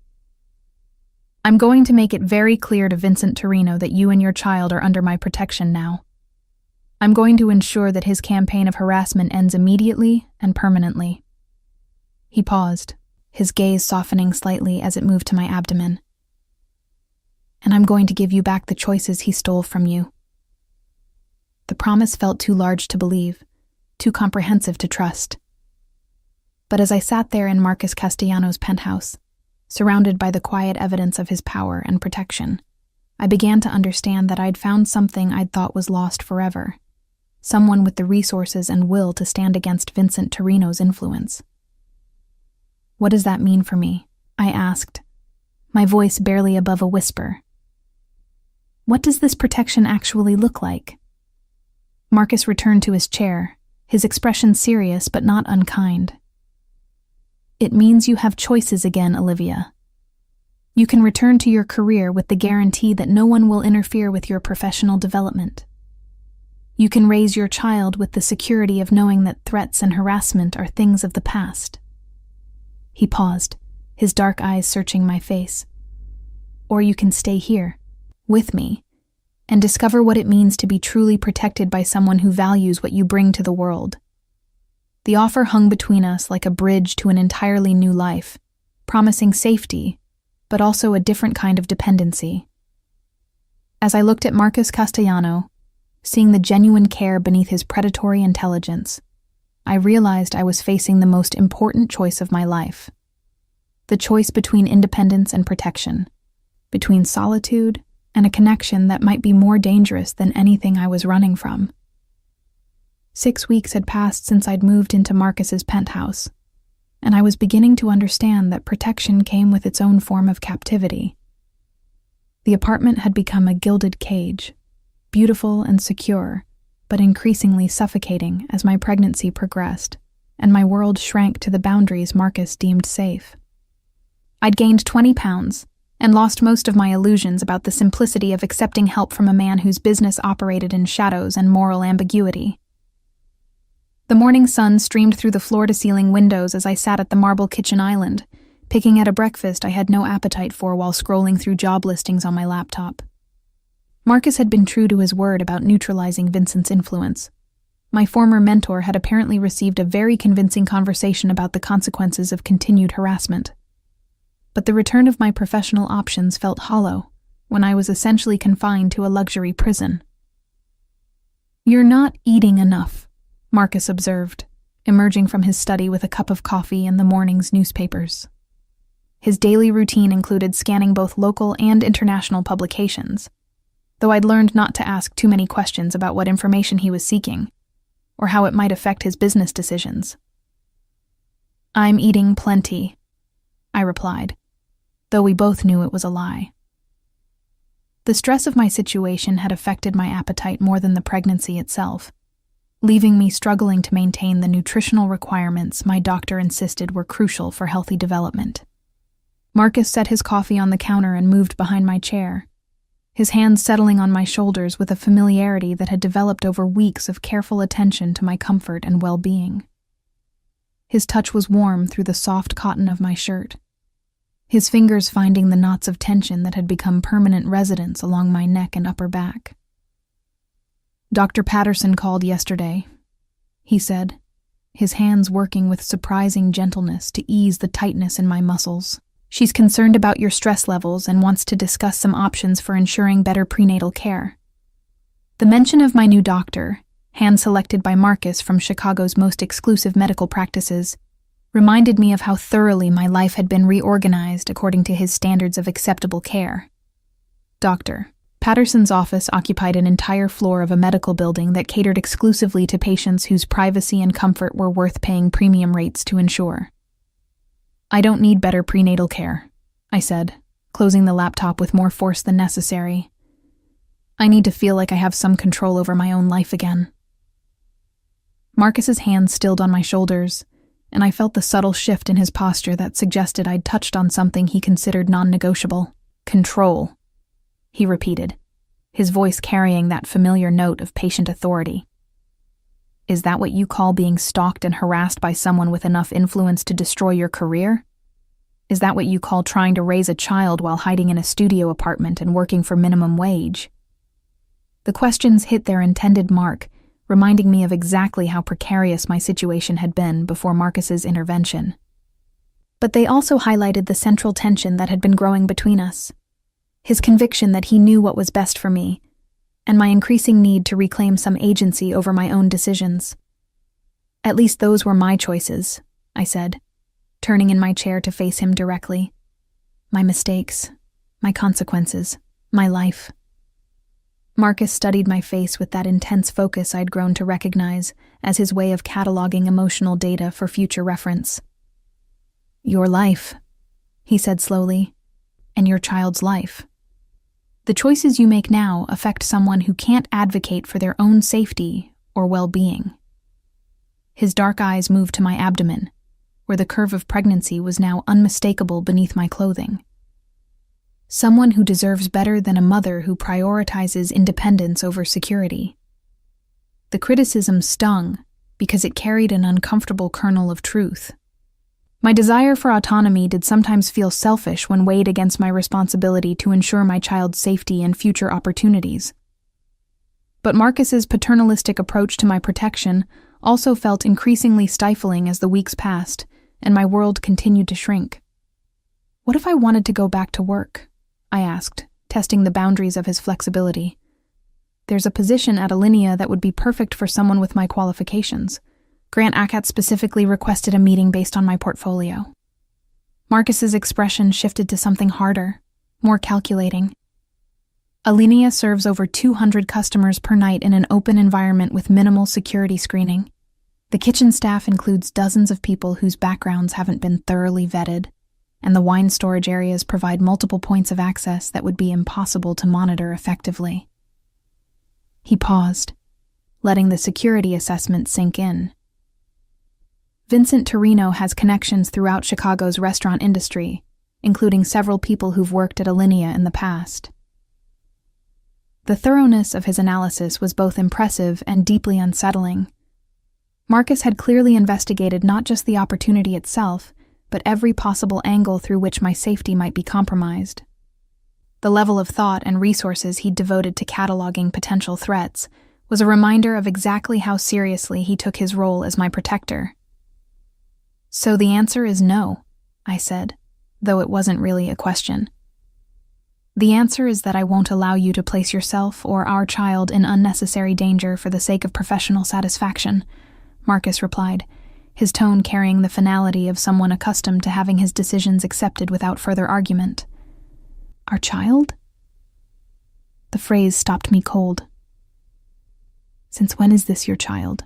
"I'm going to make it very clear to Vincent Torino that you and your child are under my protection now. I'm going to ensure that his campaign of harassment ends immediately and permanently." He paused, his gaze softening slightly as it moved to my abdomen. "And I'm going to give you back the choices he stole from you." The promise felt too large to believe, too comprehensive to trust. But as I sat there in Marcus Castellano's penthouse, surrounded by the quiet evidence of his power and protection, I began to understand that I'd found something I'd thought was lost forever. Someone with the resources and will to stand against Vincent Torino's influence. "What does that mean for me?" I asked, my voice barely above a whisper. "What does this protection actually look like?" Marcus returned to his chair, his expression serious but not unkind. "It means you have choices again, Olivia. You can return to your career with the guarantee that no one will interfere with your professional development. You can raise your child with the security of knowing that threats and harassment are things of the past." He paused, his dark eyes searching my face. "Or you can stay here, with me, and discover what it means to be truly protected by someone who values what you bring to the world." The offer hung between us like a bridge to an entirely new life, promising safety, but also a different kind of dependency. As I looked at Marcus Castellano, seeing the genuine care beneath his predatory intelligence, I realized I was facing the most important choice of my life. The choice between independence and protection, between solitude and a connection that might be more dangerous than anything I was running from. 6 weeks had passed since I'd moved into Marcus's penthouse, and I was beginning to understand that protection came with its own form of captivity. The apartment had become a gilded cage, beautiful and secure, but increasingly suffocating as my pregnancy progressed, and my world shrank to the boundaries Marcus deemed safe. I'd gained 20 pounds, and lost most of my illusions about the simplicity of accepting help from a man whose business operated in shadows and moral ambiguity. The morning sun streamed through the floor-to-ceiling windows as I sat at the marble kitchen island, picking at a breakfast I had no appetite for while scrolling through job listings on my laptop. Marcus had been true to his word about neutralizing Vincent's influence. My former mentor had apparently received a very convincing conversation about the consequences of continued harassment. But the return of my professional options felt hollow, when I was essentially confined to a luxury prison. "You're not eating enough," Marcus observed, emerging from his study with a cup of coffee and the morning's newspapers. His daily routine included scanning both local and international publications, though I'd learned not to ask too many questions about what information he was seeking, or how it might affect his business decisions. "I'm eating plenty," I replied, though we both knew it was a lie. The stress of my situation had affected my appetite more than the pregnancy itself, leaving me struggling to maintain the nutritional requirements my doctor insisted were crucial for healthy development. Marcus set his coffee on the counter and moved behind my chair, his hands settling on my shoulders with a familiarity that had developed over weeks of careful attention to my comfort and well-being. His touch was warm through the soft cotton of my shirt, his fingers finding the knots of tension that had become permanent residents along my neck and upper back. "Dr. Patterson called yesterday," he said, his hands working with surprising gentleness to ease the tightness in my muscles. "She's concerned about your stress levels and wants to discuss some options for ensuring better prenatal care." The mention of my new doctor, hand-selected by Marcus from Chicago's most exclusive medical practices, reminded me of how thoroughly my life had been reorganized according to his standards of acceptable care. Dr. Patterson's office occupied an entire floor of a medical building that catered exclusively to patients whose privacy and comfort were worth paying premium rates to ensure. "I don't need better prenatal care," I said, closing the laptop with more force than necessary. "I need to feel like I have some control over my own life again." Marcus's hands stilled on my shoulders, and I felt the subtle shift in his posture that suggested I'd touched on something he considered non-negotiable. "Control," he repeated, his voice carrying that familiar note of patient authority. "Is that what you call being stalked and harassed by someone with enough influence to destroy your career? Is that what you call trying to raise a child while hiding in a studio apartment and working for minimum wage?" The questions hit their intended mark, reminding me of exactly how precarious my situation had been before Marcus's intervention. But they also highlighted the central tension that had been growing between us. His conviction that he knew what was best for me, and my increasing need to reclaim some agency over my own decisions. "At least those were my choices," I said, turning in my chair to face him directly. "My mistakes, my consequences, My life. Marcus studied my face with that intense focus I'd grown to recognize as his way of cataloging emotional data for future reference. Your life, he said slowly, and your child's life. The choices you make now affect someone who can't advocate for their own safety or well-being. His dark eyes moved to my abdomen, where the curve of pregnancy was now unmistakable beneath my clothing. Someone who deserves better than a mother who prioritizes independence over security. The criticism stung because it carried an uncomfortable kernel of truth. My desire for autonomy did sometimes feel selfish when weighed against my responsibility to ensure my child's safety and future opportunities. But Marcus's paternalistic approach to my protection also felt increasingly stifling as the weeks passed and my world continued to shrink. What if I wanted to go back to work? I asked, testing the boundaries of his flexibility. There's a position at Alinea that would be perfect for someone with my qualifications. Grant Akat specifically requested a meeting based on my portfolio. Marcus's expression shifted to something harder, more calculating. Alinea serves over 200 customers per night in an open environment with minimal security screening. The kitchen staff includes dozens of people whose backgrounds haven't been thoroughly vetted, and the wine storage areas provide multiple points of access that would be impossible to monitor effectively. He paused, letting the security assessment sink in. Vincent Torino has connections throughout Chicago's restaurant industry, including several people who've worked at Alinea in the past. The thoroughness of his analysis was both impressive and deeply unsettling. Marcus had clearly investigated not just the opportunity itself, but every possible angle through which my safety might be compromised. The level of thought and resources he'd devoted to cataloging potential threats was a reminder of exactly how seriously he took his role as my protector. So the answer is no, I said, though it wasn't really a question. The answer is that I won't allow you to place yourself or our child in unnecessary danger for the sake of professional satisfaction, Marcus replied, his tone carrying the finality of someone accustomed to having his decisions accepted without further argument. Our child? The phrase stopped me cold. Since when is this your child?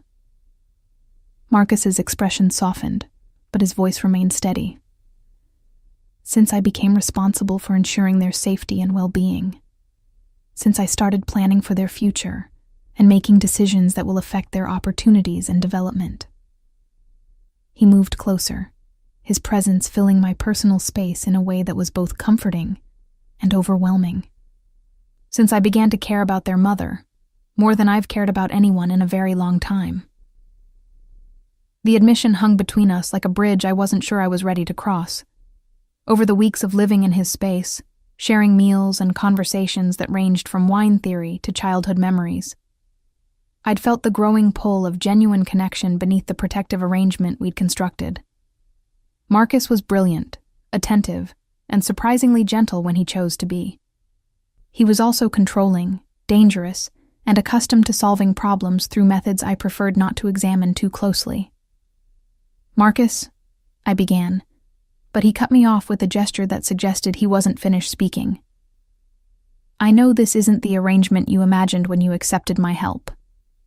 Marcus's expression softened, but his voice remained steady. Since I became responsible for ensuring their safety and well-being. Since I started planning for their future and making decisions that will affect their opportunities and development. He moved closer, his presence filling my personal space in a way that was both comforting and overwhelming. Since I began to care about their mother, more than I've cared about anyone in a very long time. The admission hung between us like a bridge I wasn't sure I was ready to cross. Over the weeks of living in his space, sharing meals and conversations that ranged from wine theory to childhood memories, I'd felt the growing pull of genuine connection beneath the protective arrangement we'd constructed. Marcus was brilliant, attentive, and surprisingly gentle when he chose to be. He was also controlling, dangerous, and accustomed to solving problems through methods I preferred not to examine too closely. Marcus, I began, but he cut me off with a gesture that suggested he wasn't finished speaking. I know this isn't the arrangement you imagined when you accepted my help,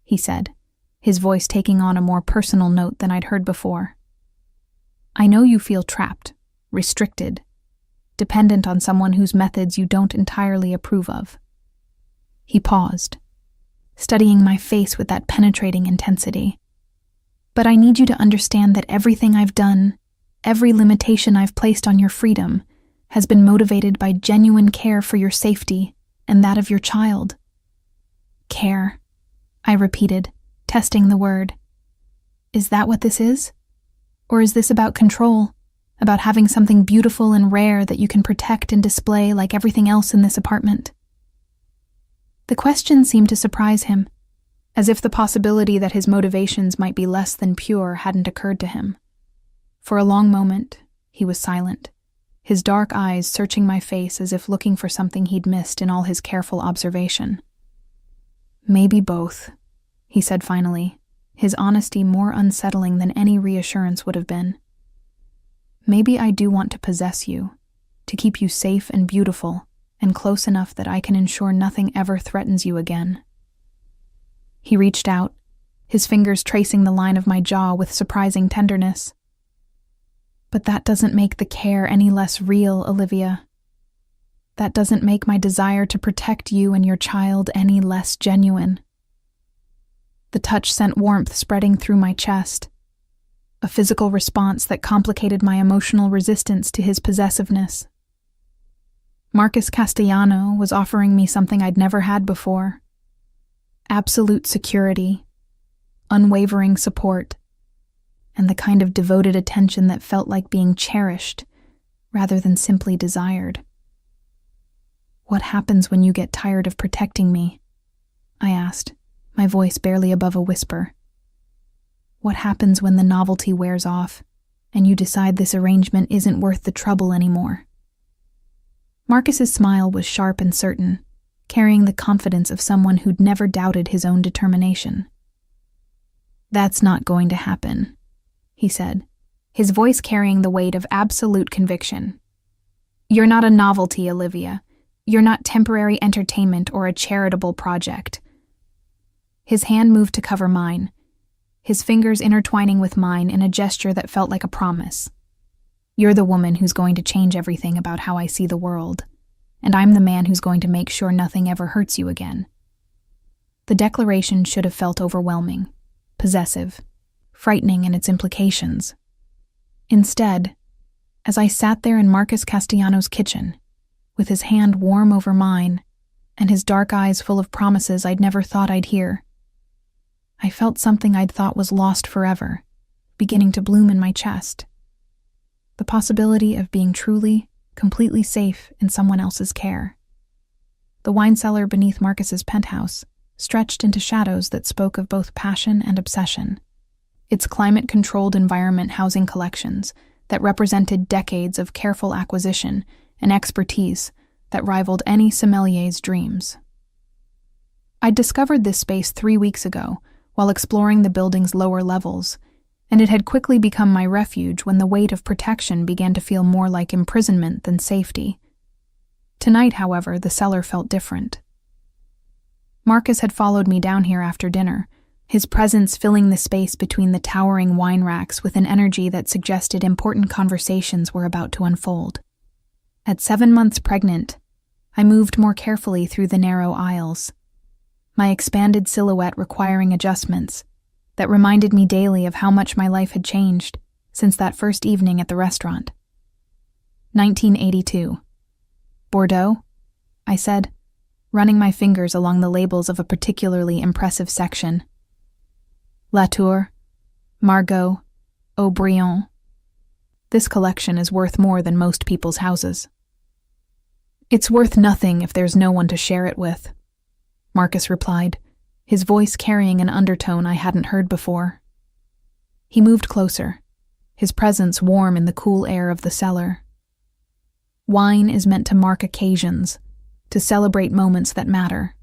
he said, his voice taking on a more personal note than I'd heard before. I know you feel trapped, restricted, dependent on someone whose methods you don't entirely approve of. He paused, studying my face with that penetrating intensity. But I need you to understand that everything I've done, every limitation I've placed on your freedom, has been motivated by genuine care for your safety and that of your child. Care, I repeated, testing the word. Is that what this is? Or is this about control, about having something beautiful and rare that you can protect and display like everything else in this apartment? The question seemed to surprise him, as if the possibility that his motivations might be less than pure hadn't occurred to him. For a long moment, he was silent, his dark eyes searching my face as if looking for something he'd missed in all his careful observation. Maybe both, he said finally, his honesty more unsettling than any reassurance would have been. Maybe I do want to possess you, to keep you safe and beautiful, and close enough that I can ensure nothing ever threatens you again." He reached out, his fingers tracing the line of my jaw with surprising tenderness. "But that doesn't make the care any less real, Olivia. That doesn't make my desire to protect you and your child any less genuine." The touch sent warmth spreading through my chest, a physical response that complicated my emotional resistance to his possessiveness. Marcus Castellano was offering me something I'd never had before: absolute security, unwavering support, and the kind of devoted attention that felt like being cherished rather than simply desired. "What happens when you get tired of protecting me?" I asked, my voice barely above a whisper. "What happens when the novelty wears off and you decide this arrangement isn't worth the trouble anymore?" Marcus's smile was sharp and certain, carrying the confidence of someone who'd never doubted his own determination. "That's not going to happen," he said, his voice carrying the weight of absolute conviction. "You're not a novelty, Olivia. You're not temporary entertainment or a charitable project." His hand moved to cover mine, his fingers intertwining with mine in a gesture that felt like a promise. "You're the woman who's going to change everything about how I see the world, and I'm the man who's going to make sure nothing ever hurts you again." The declaration should have felt overwhelming, possessive, frightening in its implications. Instead, as I sat there in Marcus Castellano's kitchen, with his hand warm over mine and his dark eyes full of promises I'd never thought I'd hear, I felt something I'd thought was lost forever, beginning to bloom in my chest. The possibility of being truly, completely safe in someone else's care. The wine cellar beneath Marcus's penthouse stretched into shadows that spoke of both passion and obsession, its climate-controlled environment housing collections that represented decades of careful acquisition and expertise that rivaled any sommelier's dreams. I'd discovered this space 3 weeks ago while exploring the building's lower levels, and it had quickly become my refuge when the weight of protection began to feel more like imprisonment than safety. Tonight, however, the cellar felt different. Marcus had followed me down here after dinner, his presence filling the space between the towering wine racks with an energy that suggested important conversations were about to unfold. At 7 months pregnant, I moved more carefully through the narrow aisles, my expanded silhouette requiring adjustments that reminded me daily of how much my life had changed since that first evening at the restaurant. 1982. "Bordeaux?" I said, running my fingers along the labels of a particularly impressive section. "Latour, Margaux, Aubryon. This collection is worth more than most people's houses." "It's worth nothing if there's no one to share it with," Marcus replied, his voice carrying an undertone I hadn't heard before. He moved closer, his presence warm in the cool air of the cellar. Wine is meant to mark occasions, to celebrate moments that matter.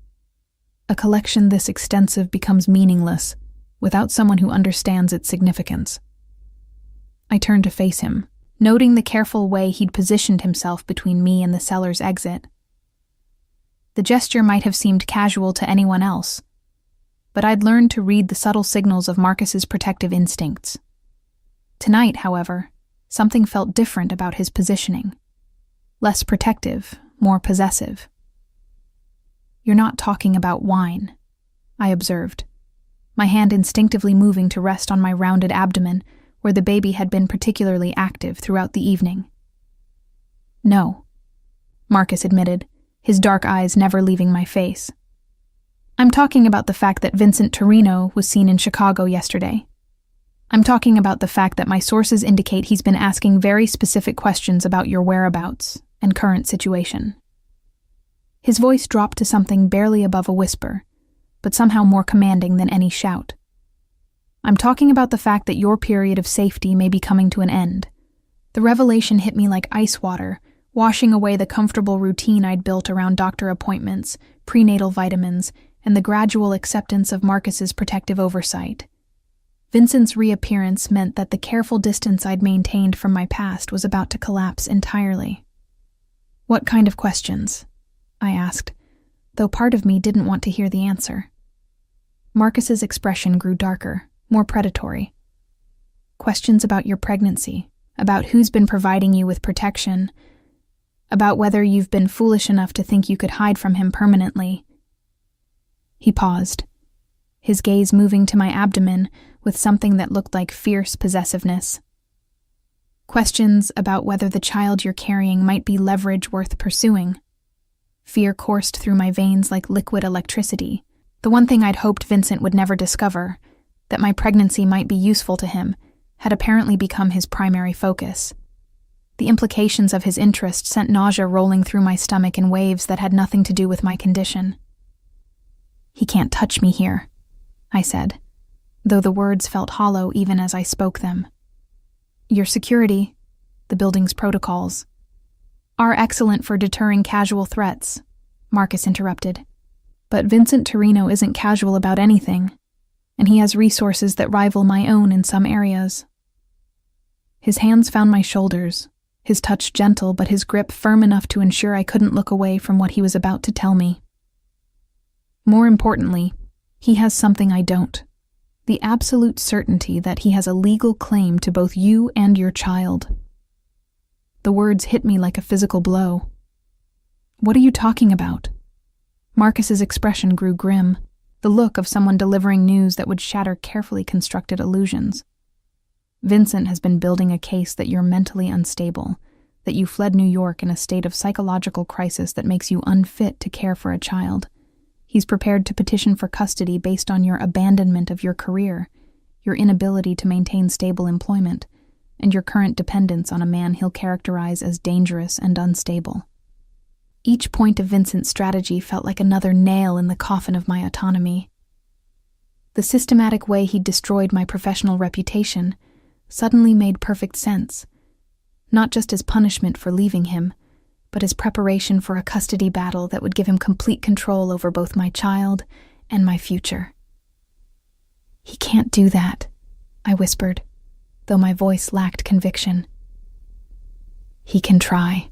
A collection this extensive becomes meaningless without someone who understands its significance. I turned to face him, noting the careful way he'd positioned himself between me and the cellar's exit. The gesture might have seemed casual to anyone else, but I'd learned to read the subtle signals of Marcus's protective instincts. Tonight, however, something felt different about his positioning. Less protective, more possessive. "You're not talking about wine," I observed, my hand instinctively moving to rest on my rounded abdomen where the baby had been particularly active throughout the evening. "No," Marcus admitted, his dark eyes never leaving my face. "I'm talking about the fact that Vincent Torino was seen in Chicago yesterday. I'm talking about the fact that my sources indicate he's been asking very specific questions about your whereabouts and current situation." His voice dropped to something barely above a whisper, but somehow more commanding than any shout. "I'm talking about the fact that your period of safety may be coming to an end. The revelation hit me like ice water, washing away the comfortable routine I'd built around doctor appointments, prenatal vitamins, and the gradual acceptance of Marcus's protective oversight. Vincent's reappearance meant that the careful distance I'd maintained from my past was about to collapse entirely." "What kind of questions?" I asked, though part of me didn't want to hear the answer. Marcus's expression grew darker, more predatory. Questions about your pregnancy, about who's been providing you with protection, about whether you've been foolish enough to think you could hide from him permanently. He paused, his gaze moving to my abdomen with something that looked like fierce possessiveness. Questions about whether the child you're carrying might be leverage worth pursuing. Fear coursed through my veins like liquid electricity. The one thing I'd hoped Vincent would never discover, that my pregnancy might be useful to him, had apparently become his primary focus. The implications of his interest sent nausea rolling through my stomach in waves that had nothing to do with my condition. "He can't touch me here," I said, though the words felt hollow even as I spoke them. "Your security, the building's protocols, are excellent for deterring casual threats," Marcus interrupted. "But Vincent Torino isn't casual about anything, and he has resources that rival my own in some areas." His hands found my shoulders, his touch gentle but his grip firm enough to ensure I couldn't look away from what he was about to tell me. "More importantly, he has something I don't. The absolute certainty that he has a legal claim to both you and your child." The words hit me like a physical blow. "What are you talking about?" Marcus's expression grew grim, the look of someone delivering news that would shatter carefully constructed illusions. "Vincent has been building a case that you're mentally unstable, that you fled New York in a state of psychological crisis that makes you unfit to care for a child. He's prepared to petition for custody based on your abandonment of your career, your inability to maintain stable employment, and your current dependence on a man he'll characterize as dangerous and unstable." Each point of Vincent's strategy felt like another nail in the coffin of my autonomy. The systematic way he'd destroyed my professional reputation suddenly made perfect sense, not just as punishment for leaving him, but as preparation for a custody battle that would give him complete control over both my child and my future. "He can't do that," I whispered, though my voice lacked conviction. "He can try,"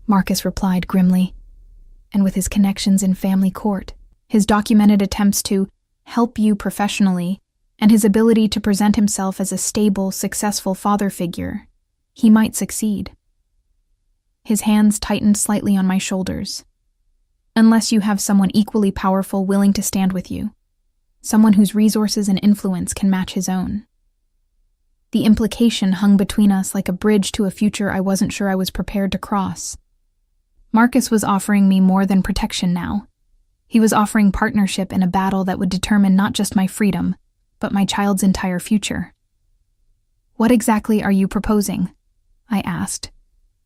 Marcus replied grimly, and with his connections in family court, his documented attempts to help you professionally, and his ability to present himself as a stable, successful father figure, he might succeed. His hands tightened slightly on my shoulders. "Unless you have someone equally powerful willing to stand with you, someone whose resources and influence can match his own." The implication hung between us like a bridge to a future I wasn't sure I was prepared to cross. Marcus was offering me more than protection now. He was offering partnership in a battle that would determine not just my freedom, but my child's entire future. "What exactly are you proposing?" I asked,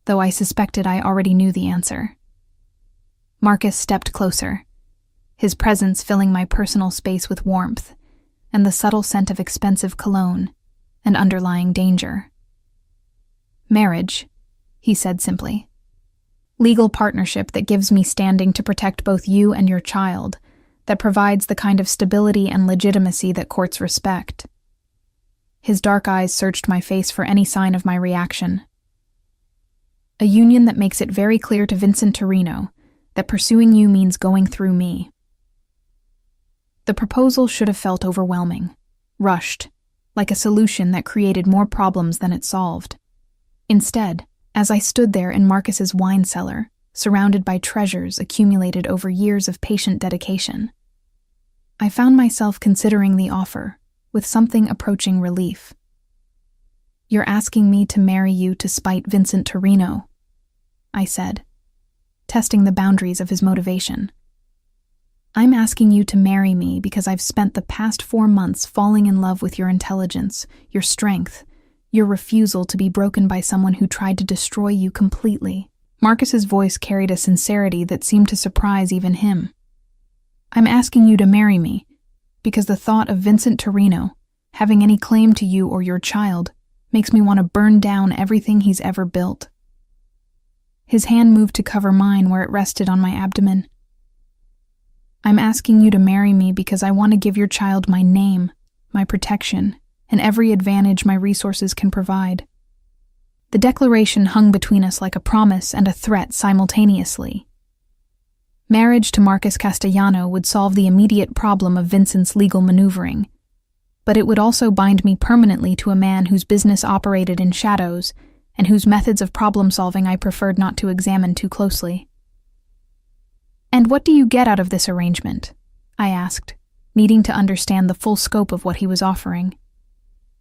though I suspected I already knew the answer. Marcus stepped closer, his presence filling my personal space with warmth and the subtle scent of expensive cologne and underlying danger. "Marriage," he said simply. "Legal partnership that gives me standing to protect both you and your child, that provides the kind of stability and legitimacy that courts respect." His dark eyes searched my face for any sign of my reaction. "A union that makes it very clear to Vincent Torino that pursuing you means going through me." The proposal should have felt overwhelming, rushed, like a solution that created more problems than it solved. Instead, as I stood there in Marcus's wine cellar, surrounded by treasures accumulated over years of patient dedication, I found myself considering the offer with something approaching relief. "You're asking me to marry you to spite Vincent Torino," I said, testing the boundaries of his motivation. "I'm asking you to marry me because I've spent the past 4 months falling in love with your intelligence, your strength, your refusal to be broken by someone who tried to destroy you completely." Marcus's voice carried a sincerity that seemed to surprise even him. "I'm asking you to marry me because the thought of Vincent Torino having any claim to you or your child makes me want to burn down everything he's ever built." His hand moved to cover mine where it rested on my abdomen. "I'm asking you to marry me because I want to give your child my name, my protection, and every advantage my resources can provide." The declaration hung between us like a promise and a threat simultaneously. Marriage to Marcus Castellano would solve the immediate problem of Vincent's legal maneuvering, but it would also bind me permanently to a man whose business operated in shadows and whose methods of problem-solving I preferred not to examine too closely. "And what do you get out of this arrangement?" I asked, needing to understand the full scope of what he was offering.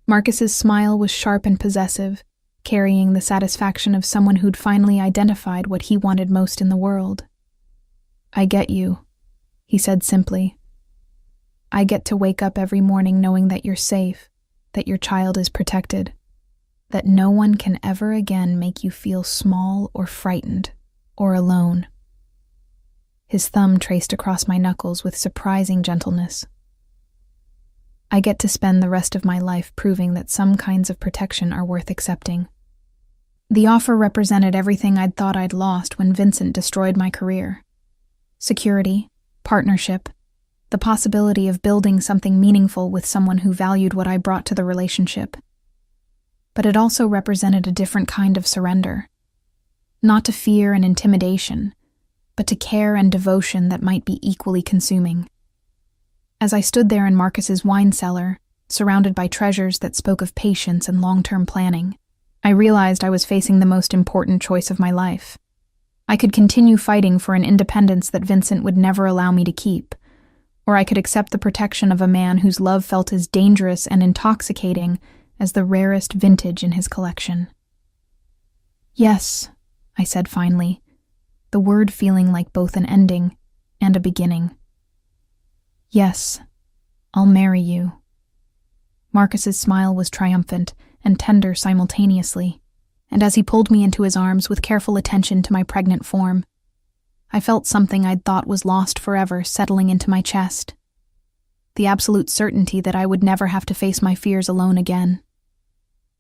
Marcus's smile was sharp and possessive, carrying the satisfaction of someone who'd finally identified what he wanted most in the world. "I get you," he said simply. "I get to wake up every morning knowing that you're safe, that your child is protected, that no one can ever again make you feel small or frightened or alone." His thumb traced across my knuckles with surprising gentleness. "I get to spend the rest of my life proving that some kinds of protection are worth accepting." The offer represented everything I'd thought I'd lost when Vincent destroyed my career. Security, partnership, the possibility of building something meaningful with someone who valued what I brought to the relationship. But it also represented a different kind of surrender. Not to fear and intimidation, but to care and devotion that might be equally consuming. As I stood there in Marcus's wine cellar, surrounded by treasures that spoke of patience and long-term planning, I realized I was facing the most important choice of my life. I could continue fighting for an independence that Vincent would never allow me to keep, or I could accept the protection of a man whose love felt as dangerous and intoxicating as the rarest vintage in his collection. "Yes," I said finally, the word feeling like both an ending and a beginning. "Yes, I'll marry you." Marcus's smile was triumphant and tender simultaneously, and as he pulled me into his arms with careful attention to my pregnant form, I felt something I'd thought was lost forever settling into my chest. The absolute certainty that I would never have to face my fears alone again.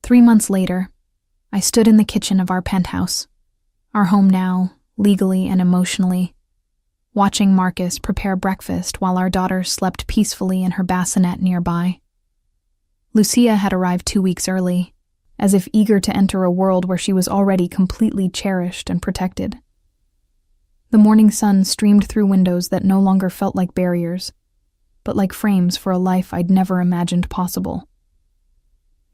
3 months later, I stood in the kitchen of our penthouse, our home now, legally and emotionally, watching Marcus prepare breakfast while our daughter slept peacefully in her bassinet nearby. Lucia had arrived 2 weeks early, as if eager to enter a world where she was already completely cherished and protected. The morning sun streamed through windows that no longer felt like barriers, but like frames for a life I'd never imagined possible.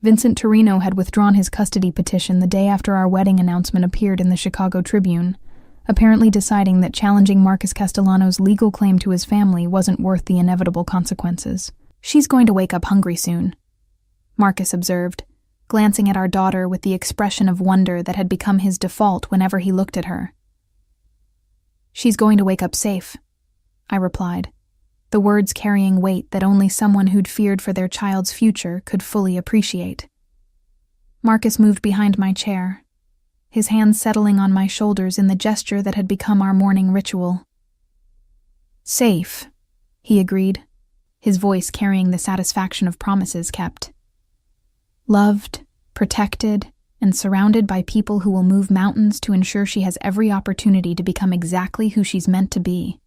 Vincent Torino had withdrawn his custody petition the day after our wedding announcement appeared in the Chicago Tribune, apparently deciding that challenging Marcus Castellano's legal claim to his family wasn't worth the inevitable consequences. "She's going to wake up hungry soon," Marcus observed, glancing at our daughter with the expression of wonder that had become his default whenever he looked at her. "She's going to wake up safe," I replied, the words carrying weight that only someone who'd feared for their child's future could fully appreciate. Marcus moved behind my chair, his hands settling on my shoulders in the gesture that had become our morning ritual. "Safe," he agreed, his voice carrying the satisfaction of promises kept. "Loved, protected, and surrounded by people who will move mountains to ensure she has every opportunity to become exactly who she's meant to be."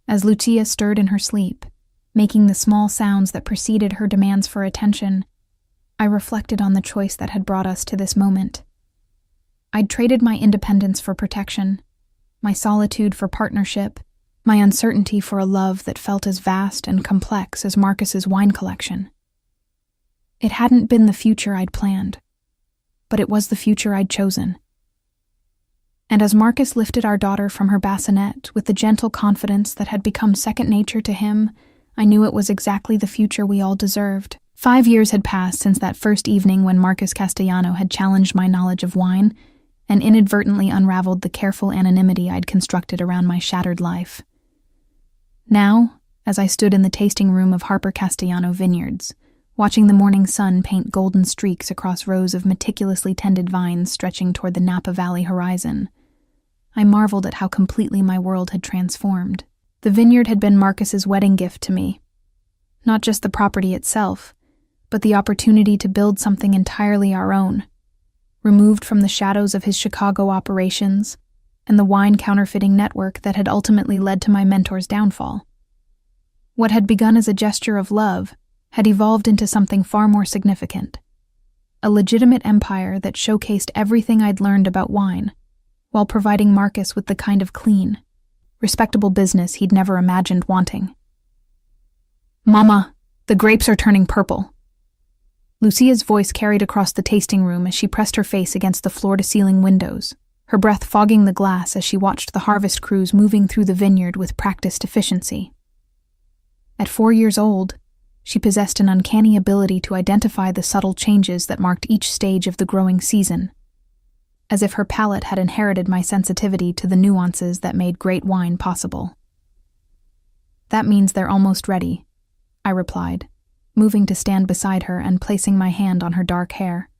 As Lucia stirred in her sleep, making the small sounds that preceded her demands for attention, I reflected on the choice that had brought us to this moment. I'd traded my independence for protection, my solitude for partnership, my uncertainty for a love that felt as vast and complex as Marcus's wine collection. It hadn't been the future I'd planned, but it was the future I'd chosen. And as Marcus lifted our daughter from her bassinet with the gentle confidence that had become second nature to him, I knew it was exactly the future we all deserved. 5 years had passed since that first evening when Marcus Castellano had challenged my knowledge of wine and inadvertently unraveled the careful anonymity I'd constructed around my shattered life. Now, as I stood in the tasting room of Harper Castellano Vineyards, watching the morning sun paint golden streaks across rows of meticulously tended vines stretching toward the Napa Valley horizon, I marveled at how completely my world had transformed. The vineyard had been Marcus's wedding gift to me. Not just the property itself, but the opportunity to build something entirely our own, removed from the shadows of his Chicago operations and the wine counterfeiting network that had ultimately led to my mentor's downfall. What had begun as a gesture of love had evolved into something far more significant, a legitimate empire that showcased everything I'd learned about wine, while providing Marcus with the kind of clean, respectable business he'd never imagined wanting. "Mama, the grapes are turning purple." Lucia's voice carried across the tasting room as she pressed her face against the floor-to-ceiling windows, her breath fogging the glass as she watched the harvest crews moving through the vineyard with practiced efficiency. At 4 years old, she possessed an uncanny ability to identify the subtle changes that marked each stage of the growing season, as if her palate had inherited my sensitivity to the nuances that made great wine possible. "That means they're almost ready," I replied, moving to stand beside her and placing my hand on her dark hair,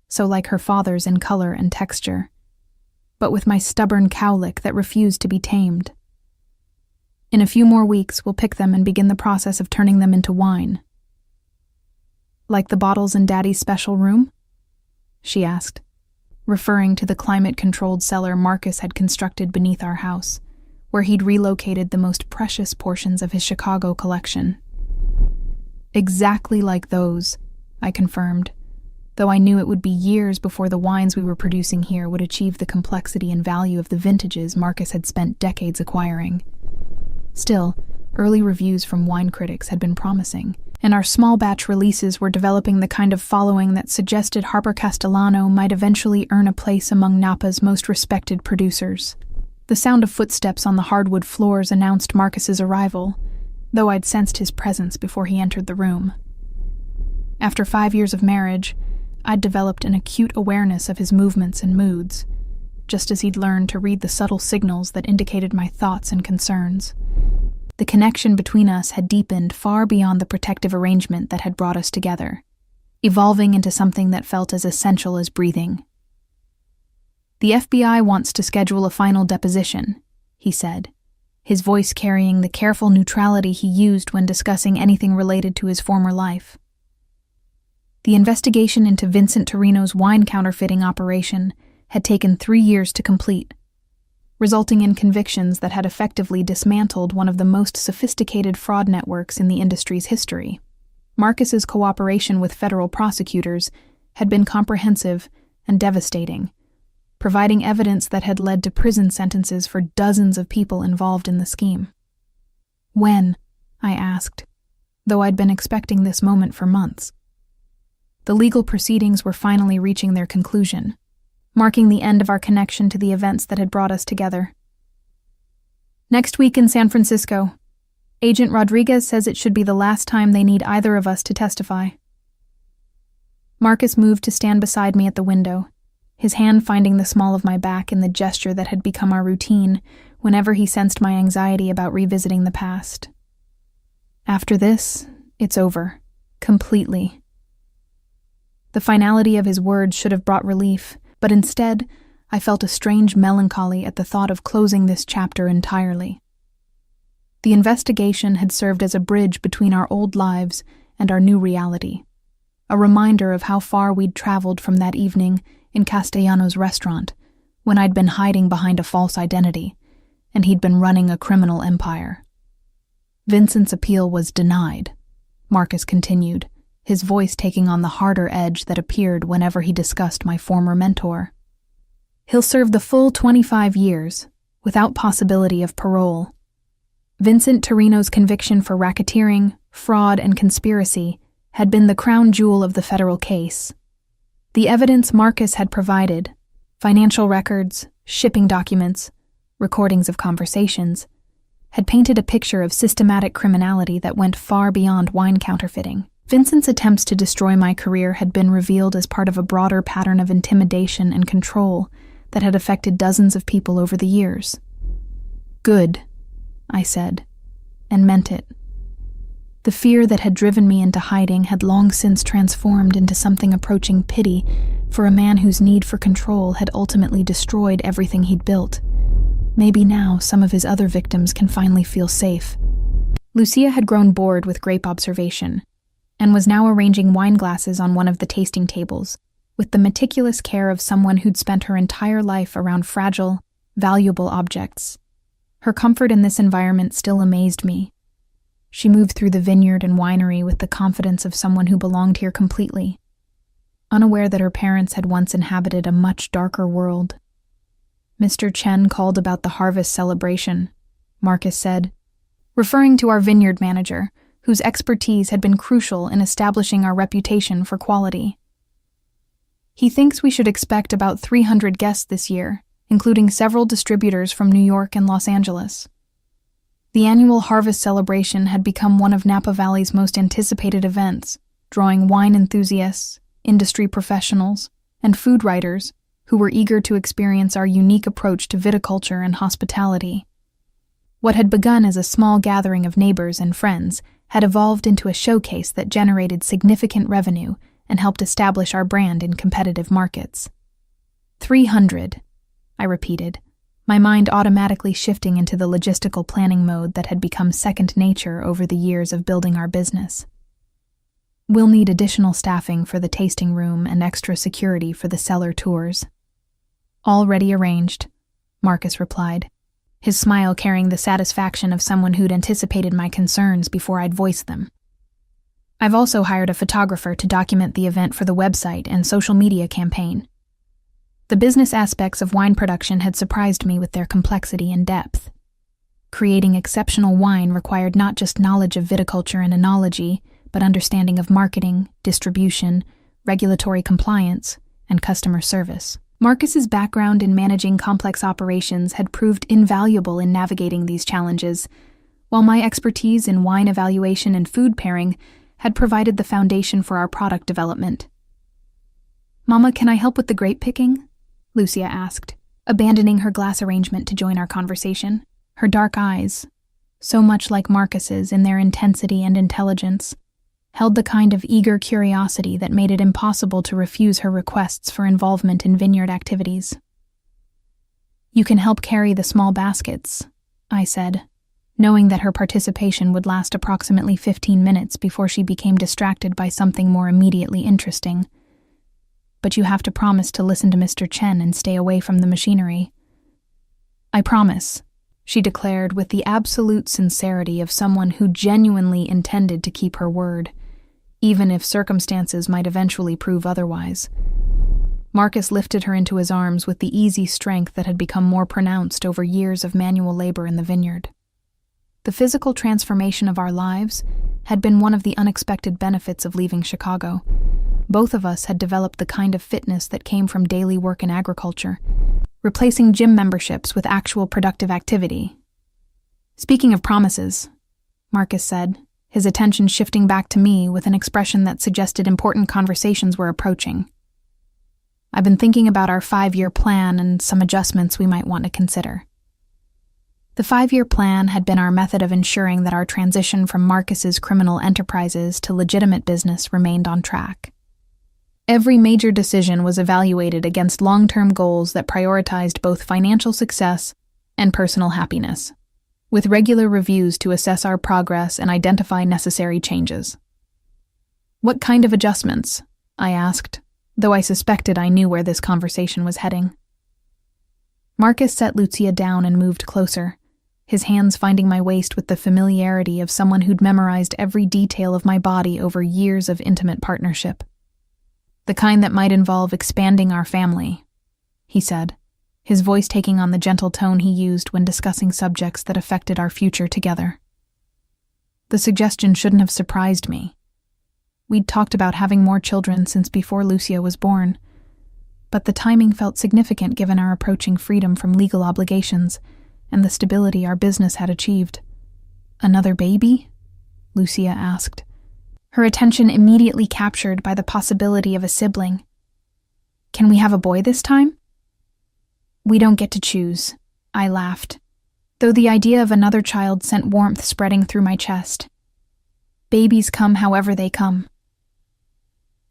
so like her father's in color and texture, but with my stubborn cowlick that refused to be tamed. "In a few more weeks, we'll pick them and begin the process of turning them into wine." "Like the bottles in Daddy's special room?" she asked, referring to the climate-controlled cellar Marcus had constructed beneath our house, where he'd relocated the most precious portions of his Chicago collection. "Exactly like those," I confirmed, though I knew it would be years before the wines we were producing here would achieve the complexity and value of the vintages Marcus had spent decades acquiring. Still, early reviews from wine critics had been promising, and our small-batch releases were developing the kind of following that suggested Harper Castellano might eventually earn a place among Napa's most respected producers. The sound of footsteps on the hardwood floors announced Marcus's arrival, though I'd sensed his presence before he entered the room. After 5 years of marriage, I'd developed an acute awareness of his movements and moods, just as he'd learned to read the subtle signals that indicated my thoughts and concerns. The connection between us had deepened far beyond the protective arrangement that had brought us together, evolving into something that felt as essential as breathing. "The FBI wants to schedule a final deposition," he said, his voice carrying the careful neutrality he used when discussing anything related to his former life. The investigation into Vincent Torino's wine counterfeiting operation had taken 3 years to complete, resulting in convictions that had effectively dismantled one of the most sophisticated fraud networks in the industry's history. Marcus's cooperation with federal prosecutors had been comprehensive and devastating, providing evidence that had led to prison sentences for dozens of people involved in the scheme. "When?" I asked, though I'd been expecting this moment for months. The legal proceedings were finally reaching their conclusion, marking the end of our connection to the events that had brought us together. "Next week in San Francisco. Agent Rodriguez says it should be the last time they need either of us to testify." Marcus moved to stand beside me at the window, his hand finding the small of my back in the gesture that had become our routine whenever he sensed my anxiety about revisiting the past. "After this, it's over. Completely." The finality of his words should have brought relief, but instead, I felt a strange melancholy at the thought of closing this chapter entirely. The investigation had served as a bridge between our old lives and our new reality, a reminder of how far we'd traveled from that evening in Castellano's restaurant, when I'd been hiding behind a false identity, and he'd been running a criminal empire. Vincent's appeal was denied, Marcus continued, his voice taking on the harder edge that appeared whenever he discussed my former mentor. "He'll serve the full 25 years, without possibility of parole. Vincent Torino's conviction for racketeering, fraud, and conspiracy had been the crown jewel of the federal case. The evidence Marcus had provided, financial records, shipping documents, recordings of conversations, had painted a picture of systematic criminality that went far beyond wine counterfeiting. Vincent's attempts to destroy my career had been revealed as part of a broader pattern of intimidation and control that had affected dozens of people over the years. "Good," I said, and meant it. The fear that had driven me into hiding had long since transformed into something approaching pity for a man whose need for control had ultimately destroyed everything he'd built. Maybe now some of his other victims can finally feel safe. Lucia had grown bored with grape observation, and was now arranging wine glasses on one of the tasting tables, with the meticulous care of someone who'd spent her entire life around fragile, valuable objects. Her comfort in this environment still amazed me. She moved through the vineyard and winery with the confidence of someone who belonged here completely, unaware that her parents had once inhabited a much darker world. Mr. Chen called about the harvest celebration, Marcus said, referring to our vineyard manager, whose expertise had been crucial in establishing our reputation for quality. He thinks we should expect about 300 guests this year, including several distributors from New York and Los Angeles. The annual harvest celebration had become one of Napa Valley's most anticipated events, drawing wine enthusiasts, industry professionals, and food writers who were eager to experience our unique approach to viticulture and hospitality. What had begun as a small gathering of neighbors and friends had evolved into a showcase that generated significant revenue and helped establish our brand in competitive markets. 300, I repeated, my mind automatically shifting into the logistical planning mode that had become second nature over the years of building our business. We'll need additional staffing for the tasting room and extra security for the cellar tours. Already arranged, Marcus replied, his smile carrying the satisfaction of someone who'd anticipated my concerns before I'd voiced them. I've also hired a photographer to document the event for the website and social media campaign. The business aspects of wine production had surprised me with their complexity and depth. Creating exceptional wine required not just knowledge of viticulture and enology, but understanding of marketing, distribution, regulatory compliance, and customer service. Marcus's background in managing complex operations had proved invaluable in navigating these challenges, while my expertise in wine evaluation and food pairing had provided the foundation for our product development. "Mama, can I help with the grape picking?" Lucia asked, abandoning her glass arrangement to join our conversation. Her dark eyes, so much like Marcus's in their intensity and intelligence, held the kind of eager curiosity that made it impossible to refuse her requests for involvement in vineyard activities. "You can help carry the small baskets," I said, knowing that her participation would last approximately 15 minutes before she became distracted by something more immediately interesting. "But you have to promise to listen to Mr. Chen and stay away from the machinery." "I promise," she declared with the absolute sincerity of someone who genuinely intended to keep her word, even if circumstances might eventually prove otherwise. Marcus lifted her into his arms with the easy strength that had become more pronounced over years of manual labor in the vineyard. The physical transformation of our lives had been one of the unexpected benefits of leaving Chicago. Both of us had developed the kind of fitness that came from daily work in agriculture, replacing gym memberships with actual productive activity. "Speaking of promises," Marcus said, his attention shifting back to me with an expression that suggested important conversations were approaching. "I've been thinking about our 5-year plan and some adjustments we might want to consider." The 5-year plan had been our method of ensuring that our transition from Marcus's criminal enterprises to legitimate business remained on track. Every major decision was evaluated against long-term goals that prioritized both financial success and personal happiness, with regular reviews to assess our progress and identify necessary changes. "What kind of adjustments?" I asked, though I suspected I knew where this conversation was heading. Marcus set Lucia down and moved closer, his hands finding my waist with the familiarity of someone who'd memorized every detail of my body over years of intimate partnership. "The kind that might involve expanding our family," he said, his voice taking on the gentle tone he used when discussing subjects that affected our future together. The suggestion shouldn't have surprised me. We'd talked about having more children since before Lucia was born, but the timing felt significant given our approaching freedom from legal obligations and the stability our business had achieved. "Another baby?" Lucia asked, her attention immediately captured by the possibility of a sibling. "Can we have a boy this time?" "We don't get to choose," I laughed, though the idea of another child sent warmth spreading through my chest. "Babies come however they come."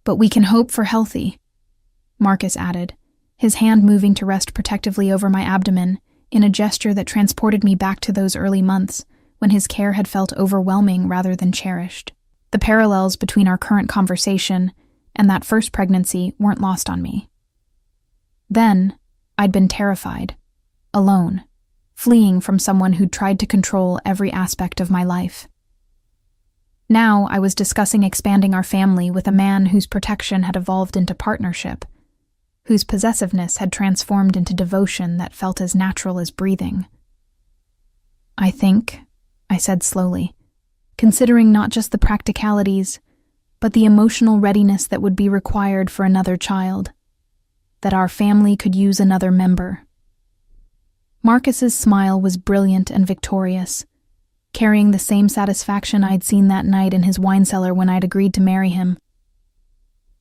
"But we can hope for healthy," Marcus added, his hand moving to rest protectively over my abdomen in a gesture that transported me back to those early months when his care had felt overwhelming rather than cherished. The parallels between our current conversation and that first pregnancy weren't lost on me. Then, I'd been terrified, alone, fleeing from someone who'd tried to control every aspect of my life. Now I was discussing expanding our family with a man whose protection had evolved into partnership, whose possessiveness had transformed into devotion that felt as natural as breathing. "I think," I said slowly, considering not just the practicalities, but the emotional readiness that would be required for another child, that our family could use another member. Marcus's smile was brilliant and victorious, carrying the same satisfaction I'd seen that night in his wine cellar when I'd agreed to marry him.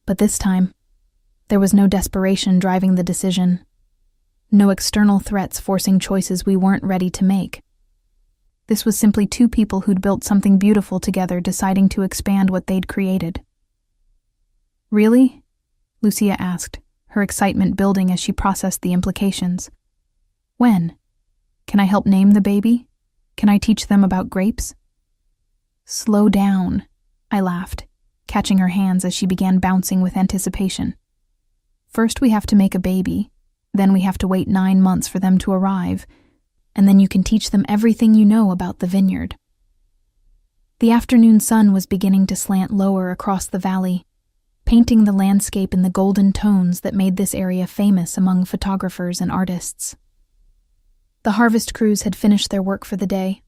But this time, there was no desperation driving the decision, no external threats forcing choices we weren't ready to make. This was simply two people who'd built something beautiful together deciding to expand what they'd created. "Really?" Lucia asked, her excitement building as she processed the implications. "When? Can I help name the baby? Can I teach them about grapes?" "Slow down," I laughed, catching her hands as she began bouncing with anticipation. "First we have to make a baby, then we have to wait 9 months for them to arrive, and then you can teach them everything you know about the vineyard." The afternoon sun was beginning to slant lower across the valley, painting the landscape in the golden tones that made this area famous among photographers and artists. The harvest crews had finished their work for the day,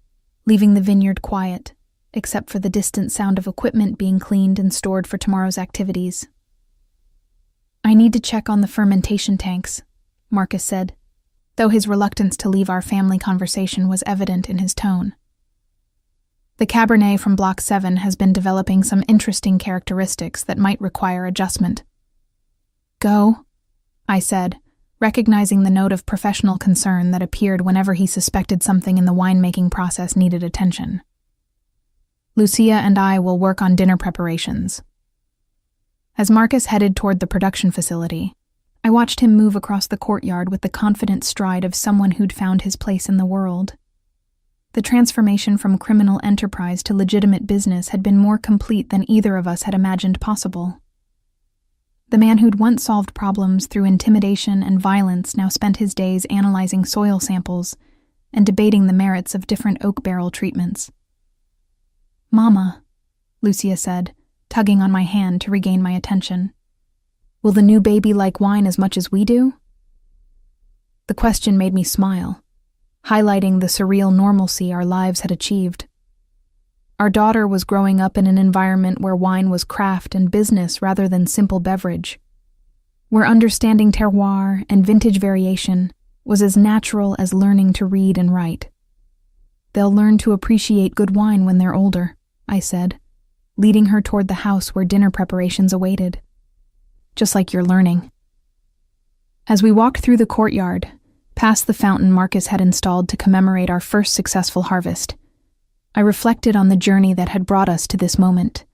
leaving the vineyard quiet, except for the distant sound of equipment being cleaned and stored for tomorrow's activities. "I need to check on the fermentation tanks," Marcus said, though his reluctance to leave our family conversation was evident in his tone. "The Cabernet from Block 7 has been developing some interesting characteristics that might require adjustment." "Go," I said, recognizing the note of professional concern that appeared whenever he suspected something in the winemaking process needed attention. "Lucia and I will work on dinner preparations." As Marcus headed toward the production facility, I watched him move across the courtyard with the confident stride of someone who'd found his place in the world. The transformation from criminal enterprise to legitimate business had been more complete than either of us had imagined possible. The man who'd once solved problems through intimidation and violence now spent his days analyzing soil samples and debating the merits of different oak barrel treatments. "Mama," Lucia said, tugging on my hand to regain my attention, "will the new baby like wine as much as we do?" The question made me smile, highlighting the surreal normalcy our lives had achieved. Our daughter was growing up in an environment where wine was craft and business rather than simple beverage, where understanding terroir and vintage variation was as natural as learning to read and write. "They'll learn to appreciate good wine when they're older," I said, leading her toward the house where dinner preparations awaited. "Just like you're learning." As we walked through the courtyard, past the fountain Marcus had installed to commemorate our first successful harvest, I reflected on the journey that had brought us to this moment.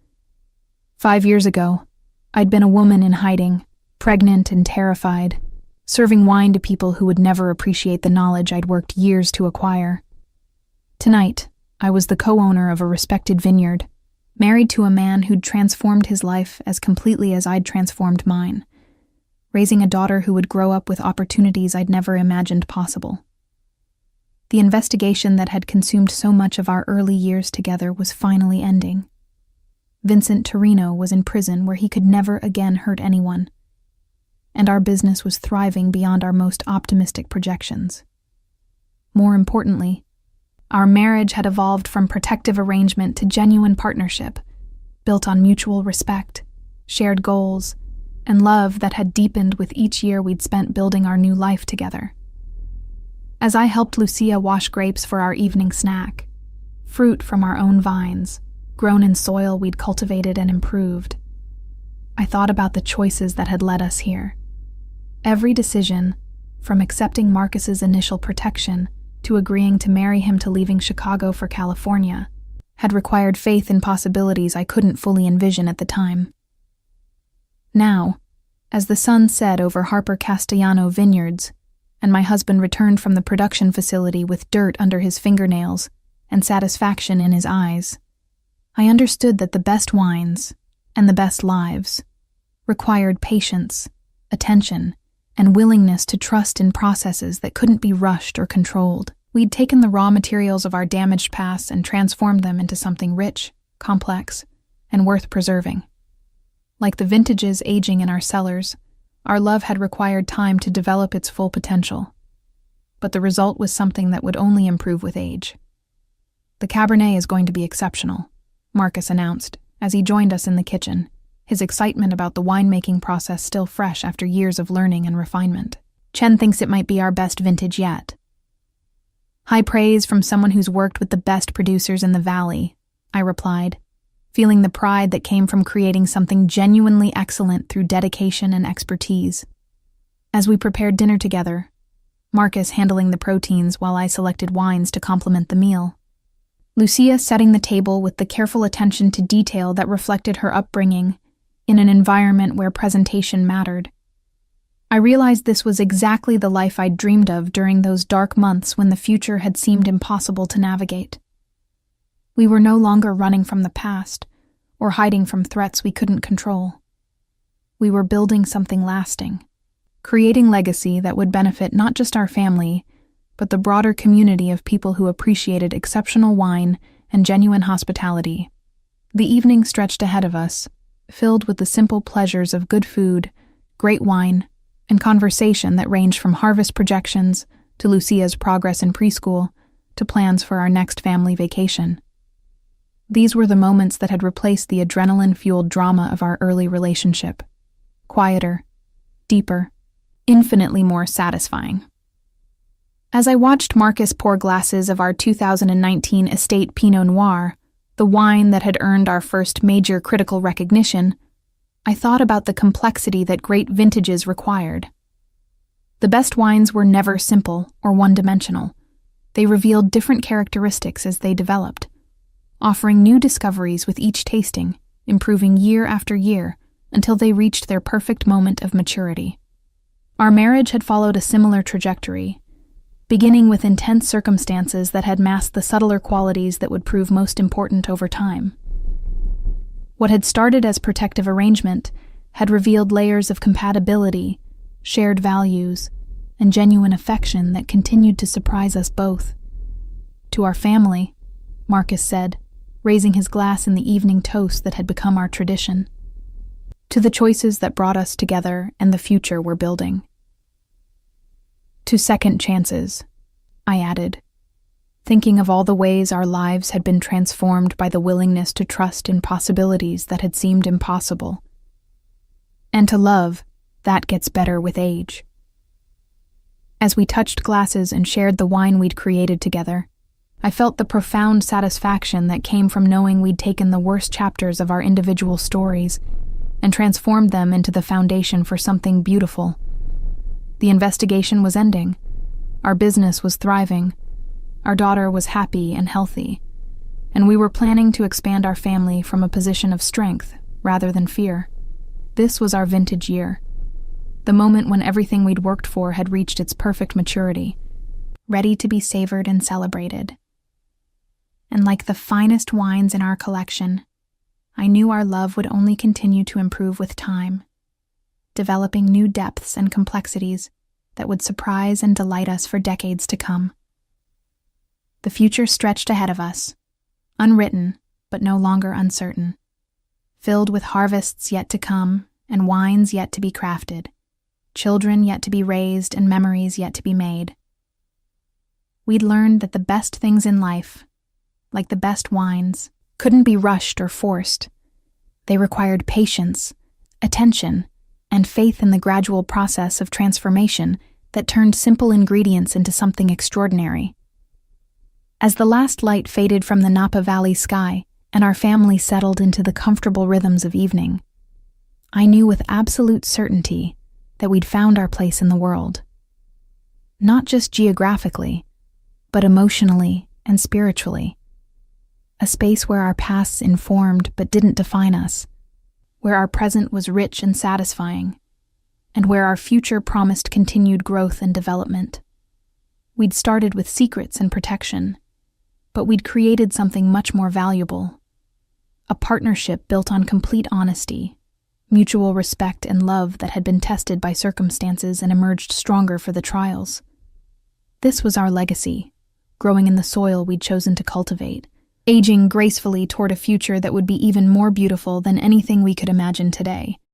5 years ago, I'd been a woman in hiding, pregnant and terrified, serving wine to people who would never appreciate the knowledge I'd worked years to acquire. Tonight, I was the co-owner of a respected vineyard, married to a man who'd transformed his life as completely as I'd transformed mine, raising a daughter who would grow up with opportunities I'd never imagined possible. The investigation that had consumed so much of our early years together was finally ending. Vincent Torino was in prison where he could never again hurt anyone, and our business was thriving beyond our most optimistic projections. More importantly, our marriage had evolved from protective arrangement to genuine partnership, built on mutual respect, shared goals, and love that had deepened with each year we'd spent building our new life together. As I helped Lucia wash grapes for our evening snack, fruit from our own vines, grown in soil we'd cultivated and improved, I thought about the choices that had led us here. Every decision, from accepting Marcus's initial protection to agreeing to marry him to leaving Chicago for California, had required faith in possibilities I couldn't fully envision at the time. Now, as the sun set over Harper Castellano vineyards, and my husband returned from the production facility with dirt under his fingernails and satisfaction in his eyes, I understood that the best wines and the best lives required patience, attention, and willingness to trust in processes that couldn't be rushed or controlled. We'd taken the raw materials of our damaged past and transformed them into something rich, complex, and worth preserving. Like the vintages aging in our cellars, Our love had required time to develop its full potential, but the result was something that would only improve with age. "The Cabernet is going to be exceptional," Marcus announced as he joined us in the kitchen, his excitement about the winemaking process still fresh after years of learning and refinement. "Chen thinks it might be our best vintage yet." "High praise from someone who's worked with the best producers in the valley," I replied, feeling the pride that came from creating something genuinely excellent through dedication and expertise. As we prepared dinner together, Marcus handling the proteins while I selected wines to complement the meal, Lucia setting the table with the careful attention to detail that reflected her upbringing in an environment where presentation mattered. I realized this was exactly the life I'd dreamed of during those dark months when the future had seemed impossible to navigate. We were no longer running from the past or hiding from threats we couldn't control. We were building something lasting, creating legacy that would benefit not just our family, but the broader community of people who appreciated exceptional wine and genuine hospitality. The evening stretched ahead of us, filled with the simple pleasures of good food, great wine, and conversation that ranged from harvest projections to Lucia's progress in preschool to plans for our next family vacation. These were the moments that had replaced the adrenaline-fueled drama of our early relationship. Quieter, deeper, infinitely more satisfying. As I watched Marcus pour glasses of our 2019 Estate Pinot Noir, the wine that had earned our first major critical recognition, I thought about the complexity that great vintages required. The best wines were never simple or one-dimensional. They revealed different characteristics as they developed, offering new discoveries with each tasting, improving year after year until they reached their perfect moment of maturity. Our marriage had followed a similar trajectory, beginning with intense circumstances that had masked the subtler qualities that would prove most important over time. What had started as protective arrangement had revealed layers of compatibility, shared values, and genuine affection that continued to surprise us both. "To our family," Marcus said, raising his glass in the evening toast that had become our tradition. "To the choices that brought us together and the future we're building." "To second chances," I added, thinking of all the ways our lives had been transformed by the willingness to trust in possibilities that had seemed impossible. "And to love, that gets better with age." As we touched glasses and shared the wine we'd created together, I felt the profound satisfaction that came from knowing we'd taken the worst chapters of our individual stories and transformed them into the foundation for something beautiful. The investigation was ending. Our business was thriving. Our daughter was happy and healthy. And we were planning to expand our family from a position of strength rather than fear. This was our vintage year. The moment when everything we'd worked for had reached its perfect maturity, ready to be savored and celebrated. And like the finest wines in our collection, I knew our love would only continue to improve with time, developing new depths and complexities that would surprise and delight us for decades to come. The future stretched ahead of us, unwritten but no longer uncertain, filled with harvests yet to come and wines yet to be crafted, children yet to be raised and memories yet to be made. We'd learned that the best things in life, like the best wines, couldn't be rushed or forced. They required patience, attention, and faith in the gradual process of transformation that turned simple ingredients into something extraordinary. As the last light faded from the Napa Valley sky and our family settled into the comfortable rhythms of evening, I knew with absolute certainty that we'd found our place in the world. Not just geographically, but emotionally and spiritually. A space where our pasts informed but didn't define us, where our present was rich and satisfying, and where our future promised continued growth and development. We'd started with secrets and protection, but we'd created something much more valuable. A partnership built on complete honesty, mutual respect and love that had been tested by circumstances and emerged stronger for the trials. This was our legacy, growing in the soil we'd chosen to cultivate, aging gracefully toward a future that would be even more beautiful than anything we could imagine today.